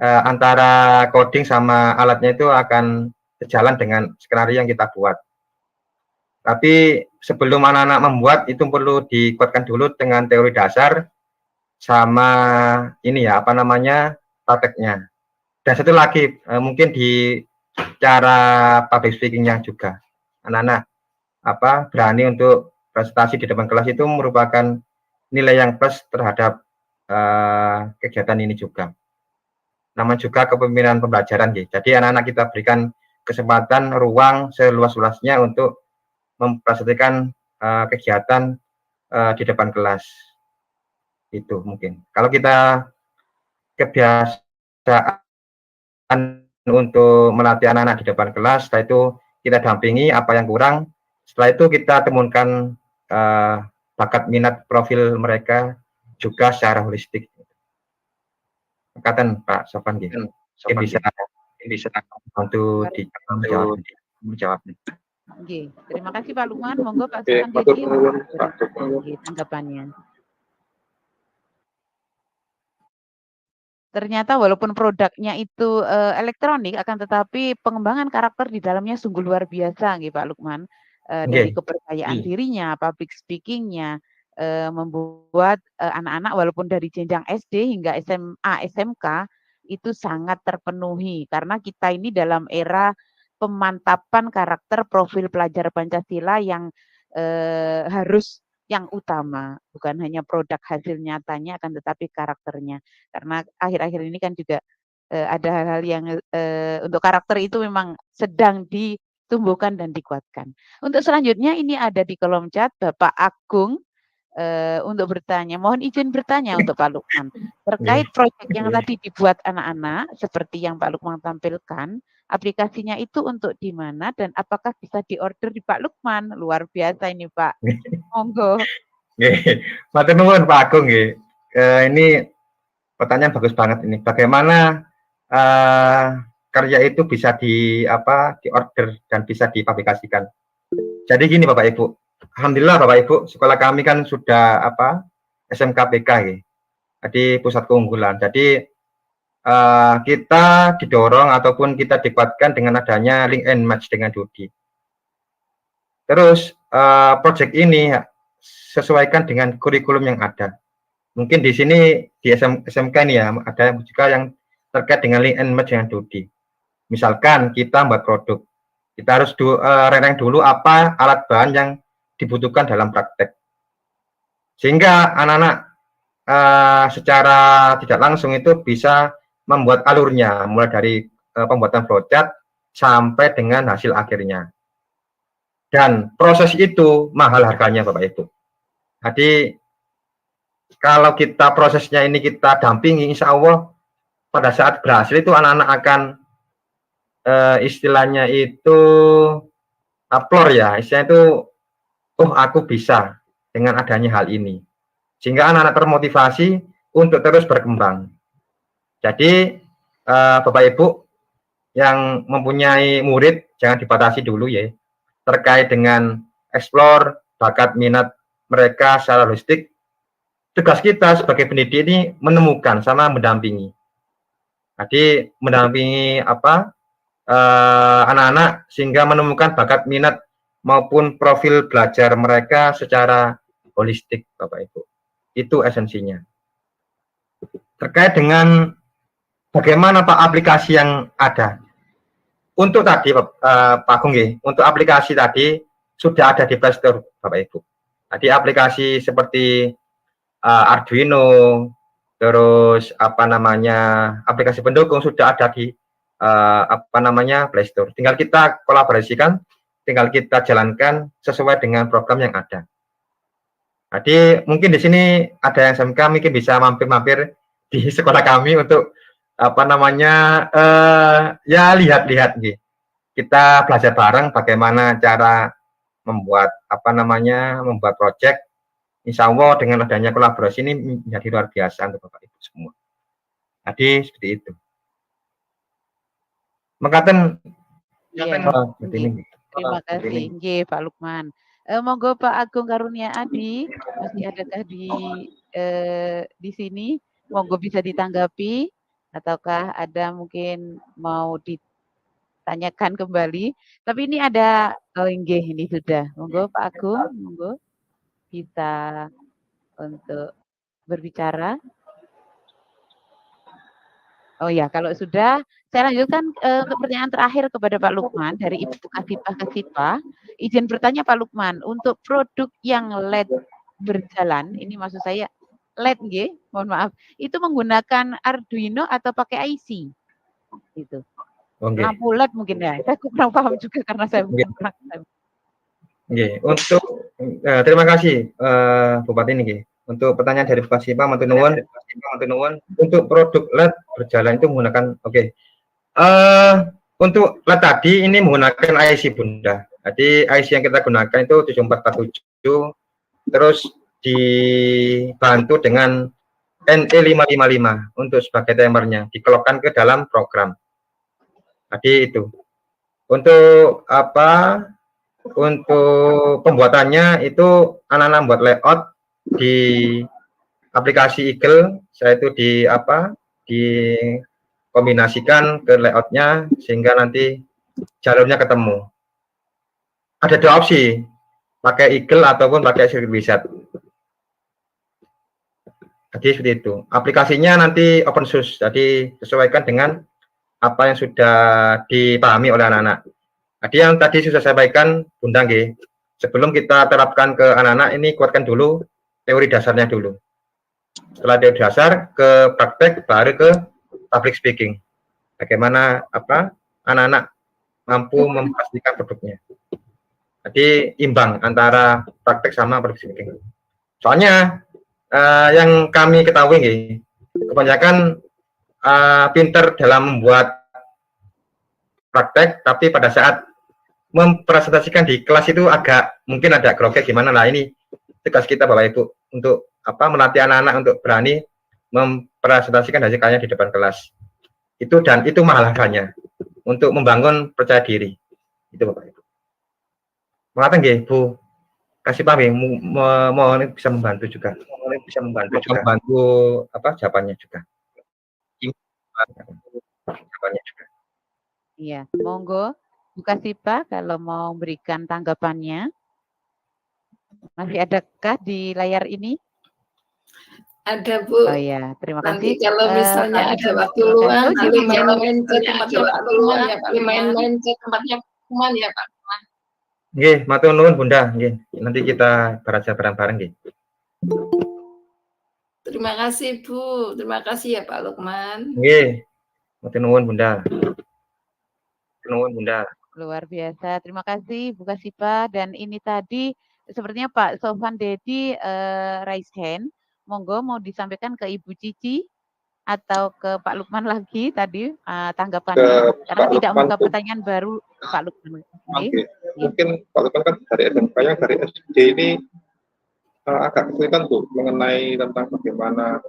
antara coding sama alatnya itu akan sejalan dengan skenario yang kita buat. Tapi sebelum anak-anak membuat itu perlu dikuatkan dulu dengan teori dasar sama ini ya apa namanya prakteknya. Dan satu lagi mungkin di cara public speakingnya juga anak-anak apa berani untuk presentasi di depan kelas itu merupakan nilai yang plus terhadap kegiatan ini juga. Namun juga kepemimpinan pembelajaran gitu. Jadi anak-anak kita berikan kesempatan ruang seluas-luasnya untuk mempresentasikan kegiatan di depan kelas. Itu mungkin. Kalau kita kebiasaan untuk melatih anak-anak di depan kelas, setelah itu kita dampingi apa yang kurang, setelah itu kita temukan bakat minat profil mereka juga secara holistik. Katakan Pak Sofan gitu. Mungkin bisa bantu menjawab. Oke, terima kasih Pak Lukman. Monggo Pak Sofan Dedi tanggapannya. Ternyata walaupun produknya itu elektronik, akan tetapi pengembangan karakter di dalamnya sungguh luar biasa, nggih Pak Lukman. Dari kepercayaan dirinya, public speaking-nya, membuat anak-anak walaupun dari jenjang SD hingga SMA, SMK itu sangat terpenuhi karena kita ini dalam era pemantapan karakter profil pelajar Pancasila yang harus yang utama, bukan hanya produk hasil nyatanya akan tetapi karakternya. Karena akhir-akhir ini kan juga ada hal-hal yang untuk karakter itu memang sedang ditumbuhkan dan dikuatkan. Untuk selanjutnya ini ada di kolom chat Bapak Agung untuk bertanya. Mohon izin bertanya untuk Pak Lukman. Terkait proyek yang tadi dibuat anak-anak, seperti yang Pak Lukman tampilkan, aplikasinya itu untuk di mana dan apakah bisa diorder di Pak Lukman? Luar biasa ini Pak. Monggo. Matur nuwun Pak Agung nggih. Ini pertanyaan bagus banget ini. Bagaimana karya itu bisa diorder dan bisa dipublikasikan. Jadi gini Bapak Ibu. Alhamdulillah Bapak Ibu, sekolah kami kan sudah SMKPK ya. Jadi pusat keunggulan. Jadi kita didorong ataupun kita dikuatkan dengan adanya link and match dengan Dudi. Terus proyek ini sesuaikan dengan kurikulum yang ada. Mungkin di sini di SMK ini ya ada juga yang terkait dengan link and match dengan Dudi. Misalkan kita membuat produk, kita harus reneng dulu apa alat bahan yang dibutuhkan dalam praktek, sehingga anak-anak secara tidak langsung itu bisa membuat alurnya mulai dari pembuatan flowchart sampai dengan hasil akhirnya, dan proses itu mahal harganya Bapak Ibu. Jadi kalau kita prosesnya ini kita dampingi, insya Allah pada saat berhasil itu anak-anak akan istilahnya itu aplor ya, istilahnya itu, oh aku bisa dengan adanya hal ini, sehingga anak-anak termotivasi untuk terus berkembang. Jadi Bapak Ibu yang mempunyai murid jangan dibatasi dulu ya, terkait dengan eksplor bakat minat mereka secara holistik. Tugas kita sebagai pendidik ini menemukan sama mendampingi. Jadi mendampingi anak-anak sehingga menemukan bakat minat maupun profil belajar mereka secara holistik, Bapak Ibu. Itu esensinya. Terkait dengan bagaimana Pak aplikasi yang ada. Untuk tadi Pak Agung, untuk aplikasi tadi sudah ada di Play Store, Bapak Ibu. Tadi aplikasi seperti Arduino, terus aplikasi pendukung sudah ada di Play Store. Tinggal kita kolaborasikan, tinggal kita jalankan sesuai dengan program yang ada. Jadi mungkin di sini ada yang SMK mungkin bisa mampir-mampir di sekolah kami untuk ya lihat-lihat gitu. Kita belajar bareng bagaimana cara membuat membuat project. Insya Allah dengan adanya kolaborasi ini menjadi luar biasa untuk Bapak Ibu semua. Jadi seperti itu. Mengatakan terima kasih, Pak Lukman. Monggo Pak Agung Karunia Adi, masih adakah di sini? Monggo bisa ditanggapi, ataukah ada mungkin mau ditanyakan kembali? Tapi ini ada, ini sudah. Monggo Pak Agung, monggo bisa untuk berbicara. Oh ya, kalau sudah, saya lanjutkan untuk pertanyaan terakhir kepada Pak Lukman dari Ibu Kasipah. Izin bertanya Pak Lukman, untuk produk yang LED berjalan, ini maksud saya LED nggih, mohon maaf, itu menggunakan Arduino atau pakai IC? Itu. Lampu LED mungkin ya. Saya kurang paham juga karena saya bukan orang. Untuk terima kasih Bupati ini. Untuk pertanyaan dari Pak Sipa, Matur nuwun. Untuk produk LED berjalan itu menggunakan untuk LED tadi ini menggunakan IC Bunda. Jadi IC yang kita gunakan itu 7447, terus dibantu dengan NE555 untuk sebagai timernya, dikelokkan ke dalam program. Jadi itu. Untuk untuk pembuatannya itu anak-anak buat layout di aplikasi Eagle, saya itu dikombinasikan ke layoutnya sehingga nanti jalurnya ketemu. Ada dua opsi, pakai Eagle ataupun pakai Circuit Wizard. Jadi seperti itu. Aplikasinya nanti open source, jadi sesuaikan dengan apa yang sudah dipahami oleh anak-anak. Jadi yang tadi sudah saya sampaikan, Bunda nggih, sebelum kita terapkan ke anak-anak ini kuatkan dulu teori dasarnya dulu. Setelah teori dasar ke praktek baru ke public speaking. Bagaimana anak-anak mampu memastikan produknya. Jadi imbang antara praktek sama public speaking. Soalnya yang kami ketahui nggih, kebanyakan pinter dalam membuat praktek, tapi pada saat mempresentasikan di kelas itu mungkin ada grogi gimana. Nah ini tugas kita Bapak Ibu untuk melatih anak-anak untuk berani mempresentasikan hasil karya di depan kelas. Itu mahal harganya untuk membangun percaya diri. Itu Bapak Ibu. Mengatakan nggih Bu kasih paham mohon bisa membantu juga. Membantu jawabannya juga. Iya, monggo Bu Kasipah kalau mau memberikan tanggapannya. Masih adakah di layar ini? Ada Bu. Oh ya, terima kasih. Nanti kalau misalnya ada waktu luang, nanti main-main ke tempatnya Pak Lukman ya Pak. Main-main ke tempatnya Lukman ya Pak. Nggih, matur nuwun Bunda. Nggih, nanti kita belajar bareng-bareng nggih. Terima kasih Bu. Terima kasih ya Pak Lukman. Nggih. Matur nuwun Bunda. Luar biasa. Terima kasih Bu Kasipah. Dan ini tadi sepertinya Pak Sofan Dedi raise hand Monggo mau disampaikan ke Ibu Cici atau ke Pak Lukman lagi tadi tanggapannya, karena tidak membuka pertanyaan baru Pak Lukman. Oke. Mungkin Pak Lukman kan dari SMK yang dari SD ini agak kesulitan Bu mengenai tentang bagaimana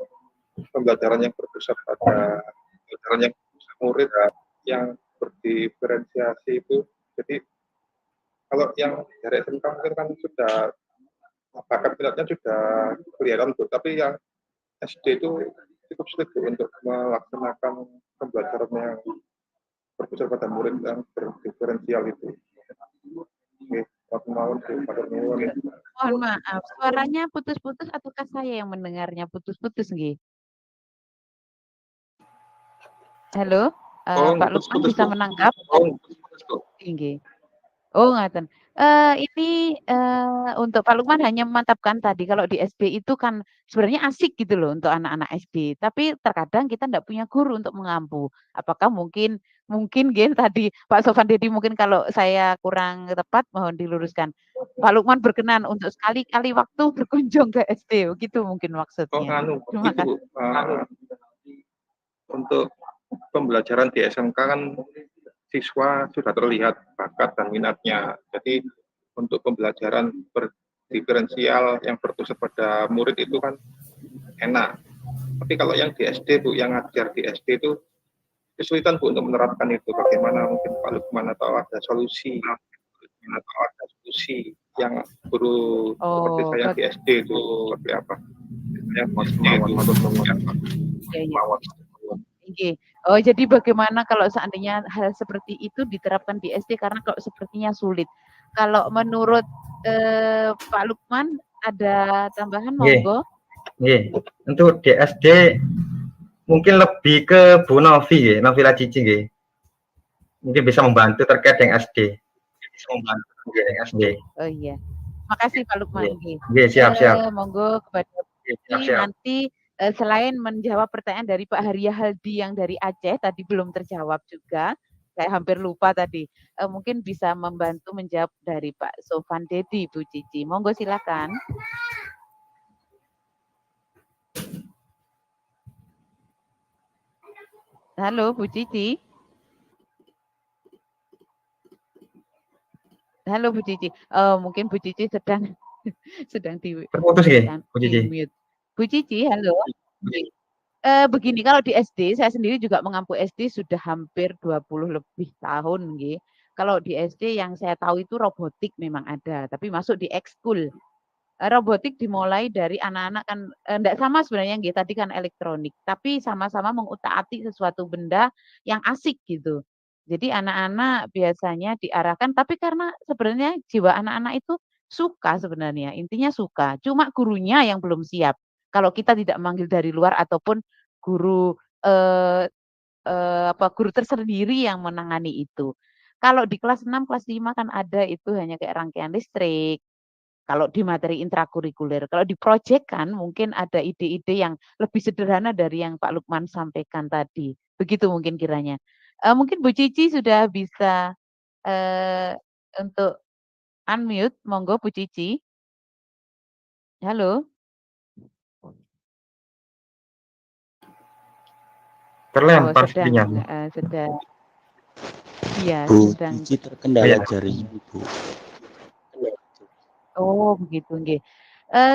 pembelajaran yang berpusat pada pembelajaran yang murid yang berdiferensiasi itu. Jadi kalau yang dari SMK mungkin kan sudah bakat minatnya sudah kelihatan Bu, tapi yang SD itu cukup sulit Bu untuk melaksanakan pembelajaran yang berpusat pada murid yang berdiferensial itu. Oke, mohon maaf, suaranya putus-putus ataukah saya yang mendengarnya putus-putus nggih? Halo, Pak Lukman bisa menangkap? Nggih. Oh, ngaten. Ini untuk Pak Lukman hanya memantapkan tadi kalau di SD itu kan sebenarnya asik gitu loh untuk anak-anak SD, tapi terkadang kita enggak punya guru untuk mengampu. Apakah mungkin nggih tadi Pak Sofan Dedi mungkin kalau saya kurang tepat mohon diluruskan. Pak Lukman berkenan untuk sekali-kali waktu berkunjung ke SD, begitu mungkin maksudnya. Terima kasih. Untuk pembelajaran di SMK kan siswa sudah terlihat bakat dan minatnya. Jadi untuk pembelajaran berdiferensial yang berpusat pada murid itu kan enak. Tapi kalau yang di SD Bu, yang ngajar di SD itu kesulitan Bu untuk menerapkan itu. Bagaimana mungkin Pak Lukman atau ada solusi yang guru seperti saya di SD itu seperti apa? Yang maksudnya itu. Oh, jadi bagaimana kalau seandainya hal seperti itu diterapkan di SD karena kok sepertinya sulit. Kalau menurut Pak Lukman ada tambahan monggo? Nggih. Untuk di SD mungkin lebih ke Bu Novi, Novila Cici nggih. Mungkin bisa membantu terkait dengan SD. Bisa membantu dengan SD. Oh iya. Makasih Pak Lukman nggih. Nggih, siap. Monggo kepada nanti selain menjawab pertanyaan dari Pak Haria Haldi yang dari Aceh tadi belum terjawab juga, saya hampir lupa tadi. Mungkin bisa membantu menjawab dari Pak Sofan Dedi, Bu Cici. Monggo silakan. Halo Bu Cici. Halo Bu Cici. Mungkin Bu Cici sedang terputus nggih, Bu Cici. Bu Cici, halo. Begini, kalau di SD, saya sendiri juga mengampu SD sudah hampir 20 lebih tahun nggih. Kalau di SD yang saya tahu itu robotik memang ada, tapi masuk di ekskul. Robotik dimulai dari anak-anak kan enggak sama sebenarnya nggih, tadi kan elektronik, tapi sama-sama mengutak-atik sesuatu benda yang asik gitu. Jadi anak-anak biasanya diarahkan, tapi karena sebenarnya jiwa anak-anak itu suka sebenarnya, intinya suka, cuma gurunya yang belum siap. Kalau kita tidak memanggil dari luar ataupun guru guru tersendiri yang menangani itu. Kalau di kelas 6, kelas 5 kan ada itu hanya kayak rangkaian listrik. Kalau di materi intrakurikuler, kalau di project kan mungkin ada ide-ide yang lebih sederhana dari yang Pak Lukman sampaikan tadi. Begitu mungkin kiranya. Mungkin Bu Cici sudah bisa untuk unmute, monggo Bu Cici. Halo. Terlempar sepertinya. Sedang. Iya, Bu sedang. Cici terkendala jaring Bu. Oh, begitu nggih.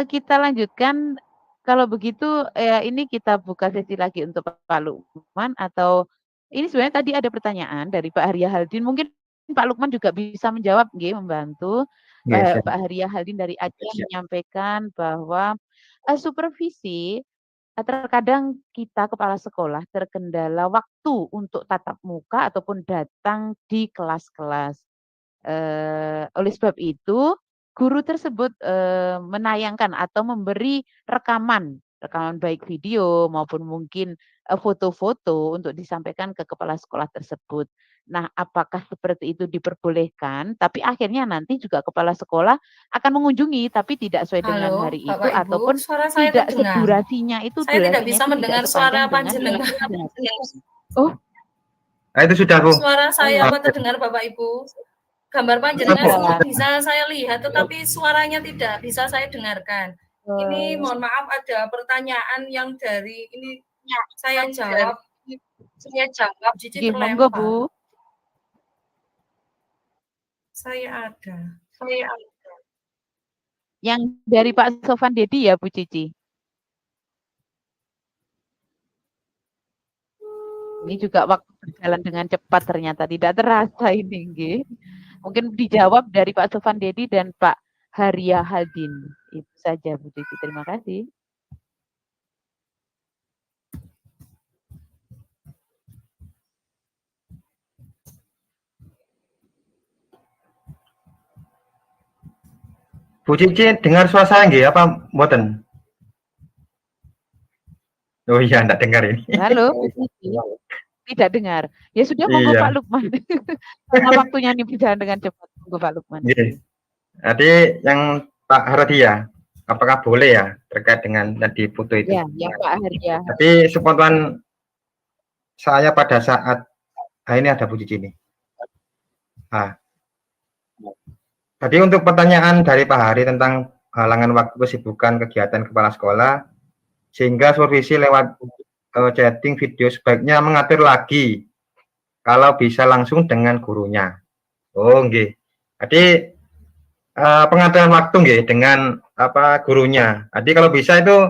Kita lanjutkan kalau begitu ini kita buka sesi lagi untuk Pak Lukman atau ini sebenarnya tadi ada pertanyaan dari Pak Haria Haldin, mungkin Pak Lukman juga bisa menjawab nggih, membantu. Pak Haria Haldin dari Aceh menyampaikan bahwa supervisi terkadang kita kepala sekolah terkendala waktu untuk tatap muka ataupun datang di kelas-kelas. Oleh sebab itu, guru tersebut menayangkan atau memberi rekaman baik video maupun mungkin foto-foto untuk disampaikan ke kepala sekolah tersebut. Nah, apakah seperti itu diperbolehkan? Tapi akhirnya nanti juga kepala sekolah akan mengunjungi, tapi tidak sesuai dengan hari itu ataupun tidak sedurasinya itu. Saya tidak bisa mendengar suara panjenengan. Oh. Nah, itu sudah Bu. Suara saya apa terdengar Bapak Ibu? Gambar panjenengan semua bisa saya lihat, tetapi suaranya tidak bisa saya dengarkan. Ini mohon maaf ada pertanyaan yang dari ini saya jawab. Cici monggo terlempar. Bu. Saya ada. Yang dari Pak Sofan Dedi ya Bu Cici. Ini juga waktu berjalan dengan cepat ternyata tidak terasa ini nggih. Mungkin dijawab dari Pak Sofan Dedi dan Pak Haria Haldin. Itu saja Bu Cici. Terima kasih. Bu Cici dengar suara saya nggih apa mboten? Oh iya, enggak dengar ini. Halo, Bu Cici. Tidak dengar. Ya sudah, monggo Iya. Pak Lukman. Karena waktunya ini berjalan dengan cepat. Monggo Pak Lukman. Nggih. Jadi yang Pak Haria, apakah boleh ya terkait dengan tadi foto itu? Ya, yang Pak Haria. Tapi spontan saya pada saat ini ada Bu Cici ini. Tadi untuk pertanyaan dari Pak Hari tentang halangan waktu, kesibukan, kegiatan kepala sekolah, sehingga supervisi lewat chatting video sebaiknya mengatur lagi kalau bisa langsung dengan gurunya. Oh nggih. Jadi pengaturan waktu nggih dengan gurunya. Jadi kalau bisa itu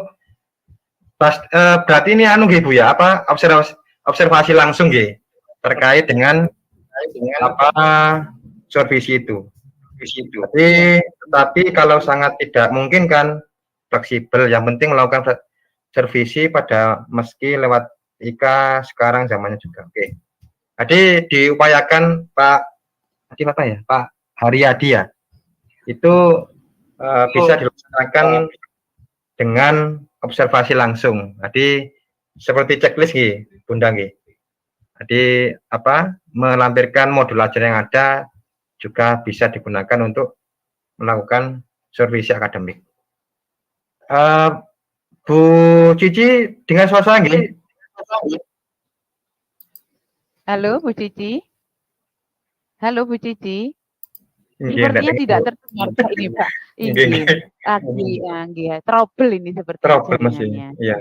berarti ini anu nggih Bu ya, observasi langsung nggih terkait dengan supervisi itu. Tapi kalau sangat tidak mungkin kan fleksibel, yang penting melakukan supervisi pada meski lewat IKA sekarang zamannya juga. Oke. Jadi diupayakan Pak Haryadi ya. Itu bisa dilaksanakan dengan observasi langsung. Jadi seperti checklist nggih, Bunda nggih. Jadi melampirkan modul ajar yang ada juga bisa digunakan untuk melakukan supervisi akademik. Bu Cici dengan suara nggih? Halo Bu Cici. Halo Bu Cici. Nggih, Sepertinya tidak terdengar Pak ini Pak. Nggih. Trouble ini sepertinya. Trouble masih. Iya.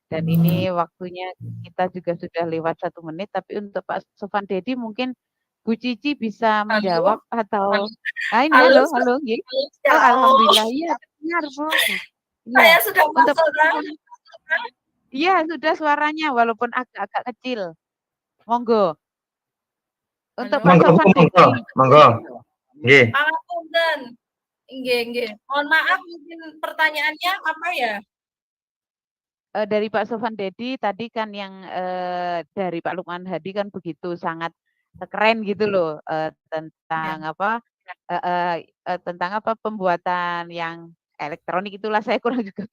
Dan ini waktunya kita juga sudah lewat 1 menit, tapi untuk Pak Sofan Dedi mungkin Bu Cici bisa menjawab atau ini halo nggih. Alhamdulillah iya dengar Bu. Saya sudah masuk. Iya, sudah suaranya walaupun agak-agak kecil. Monggo. Untuk Pak Sofan Dedi. Monggo. Nggih. Pangapunten. Nggih. Mohon maaf mungkin pertanyaannya apa ya? Dari Pak Sofan Dedi tadi kan yang dari Pak Lukman Hadi kan begitu sangat keren gitu loh tentang pembuatan yang elektronik itulah saya kurang juga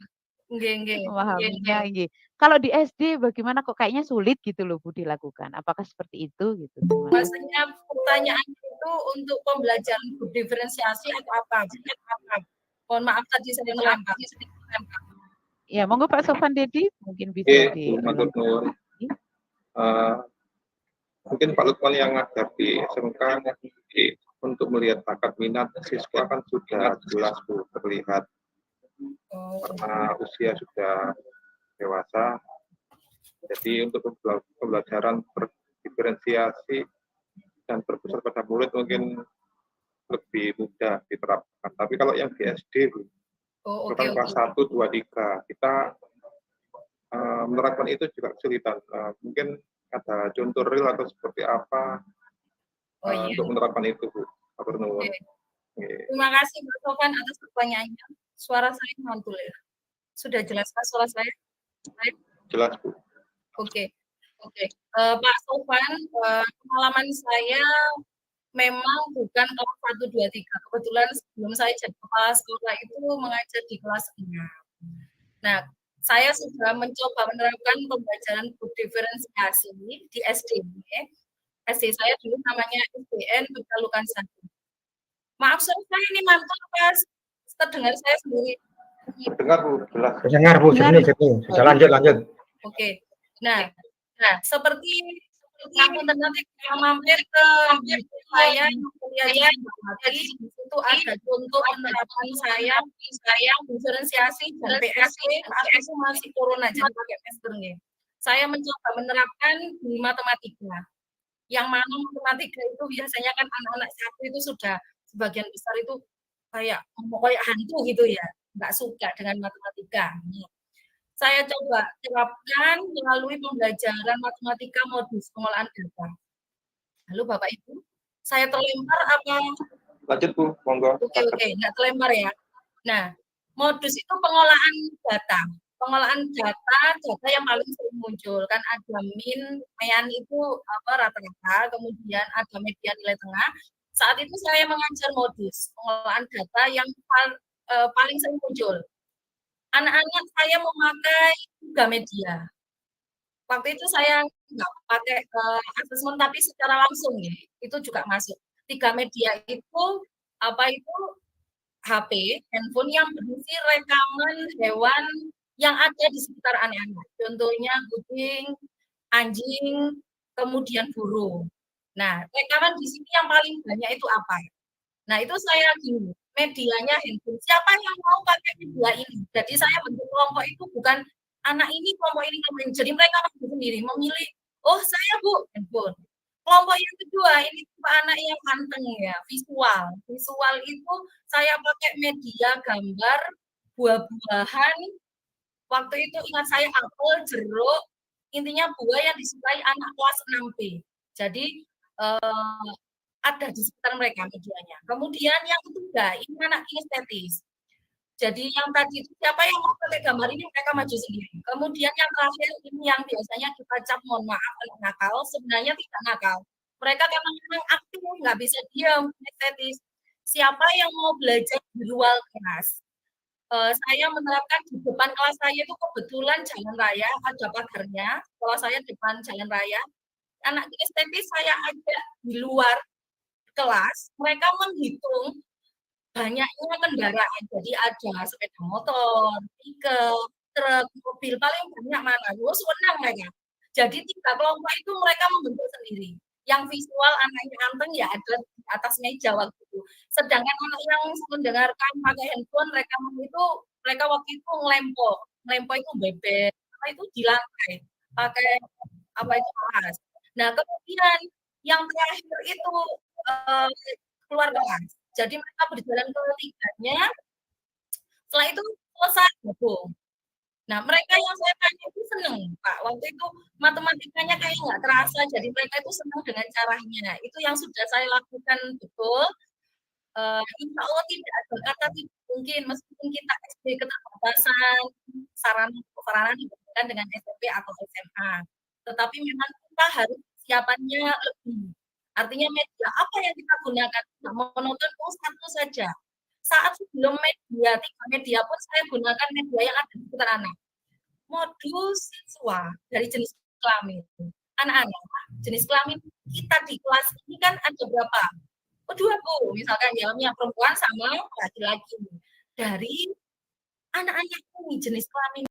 memahaminya. Kalau di SD bagaimana kok kayaknya sulit gitu loh Bu dilakukan? Apakah seperti itu gitu? Maksudnya pertanyaan itu untuk pembelajaran diferensiasi atau apa? Mohon maaf tadi saya melempar. Ya, monggo Pak Sofan Dedi mungkin bisa mungkin Pak Lukman yang ngajar di SMK untuk melihat bakat minat siswa kan sudah jelas Bu terlihat karena usia sudah dewasa. Jadi untuk pembelajaran berdiferensiasi dan berpusat pada murid mungkin lebih mudah diterapkan. Tapi kalau yang di SD bukan kelas 1, 2, 3 kita menerapkan itu juga kesulitan. Mungkin ada contoh real atau seperti apa untuk menerapkan itu, Bu. Terima kasih Pak Sofan atas pertanyaannya. Suara saya mantul ya. Sudah jelas Pak suara saya? Jelas, Bu. Oke. Pak Sofan, pengalaman saya memang bukan kelas 1, 2, 3. Kebetulan sebelum saya jadi kepala sekolah itu mengajar di kelas 6. Nah, saya sudah mencoba menerapkan pembelajaran diferensiasi di SD. SD saya dulu namanya SDN Pegalukan 1. Maaf, saya ini mantul Pas. Terdengar saya sendiri. Dengar Bu, jelas. Dengar Bu, sini. Sudah lanjut. Oke. Nah, seperti nanti kita mampir ke saya kuliah di itu ada contoh penerapan saya diferensiasi dan PSE saat itu masih corona jadi pakai masker nih. Saya mencoba menerapkan di matematika. Yang mana matematika itu biasanya kan anak-anak satu itu sudah sebagian besar itu kayak hantu gitu ya, nggak suka dengan matematika. Saya coba terapkan melalui pembelajaran matematika modus pengolahan data. Halo Bapak Ibu, saya terlempar apa? Lanjut Bu, monggo. Oke, nggak terlempar ya. Nah, modus itu pengolahan data. Pengolahan data yang paling sering muncul kan ada mean itu rata-rata, kemudian ada median nilai tengah. Saat itu saya mengajar modus pengolahan data yang paling sering muncul. Anak-anak saya memakai 3 media. Waktu itu saya nggak pakai asesmen tapi secara langsung ya, itu juga masuk. 3 media itu HP, handphone yang berisi rekaman hewan yang ada di sekitar anak-anak. Contohnya kucing, anjing, kemudian burung. Nah, rekaman di sini yang paling banyak itu apa? Nah, itu saya gini, medianya handphone. Siapa yang mau pakai media ini? Jadi saya bentuk kelompok itu bukan anak ini, kelompok ini, kelompok ini. Jadi mereka sendiri memilih, oh saya Bu, handphone. Kelompok yang kedua, ini tipe anak yang ganteng ya, visual. Visual itu saya pakai media gambar, buah-buahan. Waktu itu ingat saya apel, jeruk, intinya buah yang disukai anak kelas 6B. Jadi ada di sekitar mereka medianya. Kemudian yang ketiga, ini anak kinestetis. Jadi yang tadi itu siapa yang mau pakai gambar ini mereka maju sendiri. Kemudian yang terakhir ini yang biasanya kita cap mohon maaf anak nakal, sebenarnya tidak nakal. Mereka karena memang aktif nggak bisa diam, kinestetis. Siapa yang mau belajar di luar kelas? Saya menerapkan di depan kelas saya itu kebetulan jalan raya, ada pagarnya. Kalau saya depan jalan raya, anak kinestetis saya ajak di luar kelas, mereka menghitung banyaknya kendaraan. Jadi ada sepeda motor, pickup, truk, mobil, paling banyak mana. Senang mereka. Jadi 3 kelompok itu mereka membentuk sendiri. Yang visual anaknya anteng ya ada di atas meja waktu itu. Sedangkan anak yang mendengarkan pakai handphone rekaman itu mereka waktu itu ngelempok itu bebek, itu di lantai pakai itu kelas. Nah kemudian yang terakhir itu keluar kelas. Jadi mereka berjalan ke ketiganya. Setelah itu selesai gabung. Nah, mereka yang saya tanya itu senang, Pak. Waktu itu matematikanya kayak nggak terasa, jadi mereka itu senang dengan caranya. Itu yang sudah saya lakukan betul. Insya Allah tidak ada kata tidak mungkin, meskipun kita SD keterbatasan, sarana dibandingkan dengan SMP atau SMA. Tetapi memang kita harus siapannya lebih. Artinya media apa yang kita gunakan? Menonton satu saja. Saat sebelum media, 3 media pun saya gunakan media yang ada di sekitar anak. Modus siswa dari jenis kelamin. Anak-anak, jenis kelamin kita di kelas ini kan ada berapa? 2 Bu, misalkan dalamnya perempuan sama laki-laki. Dari anak-anak ini jenis kelamin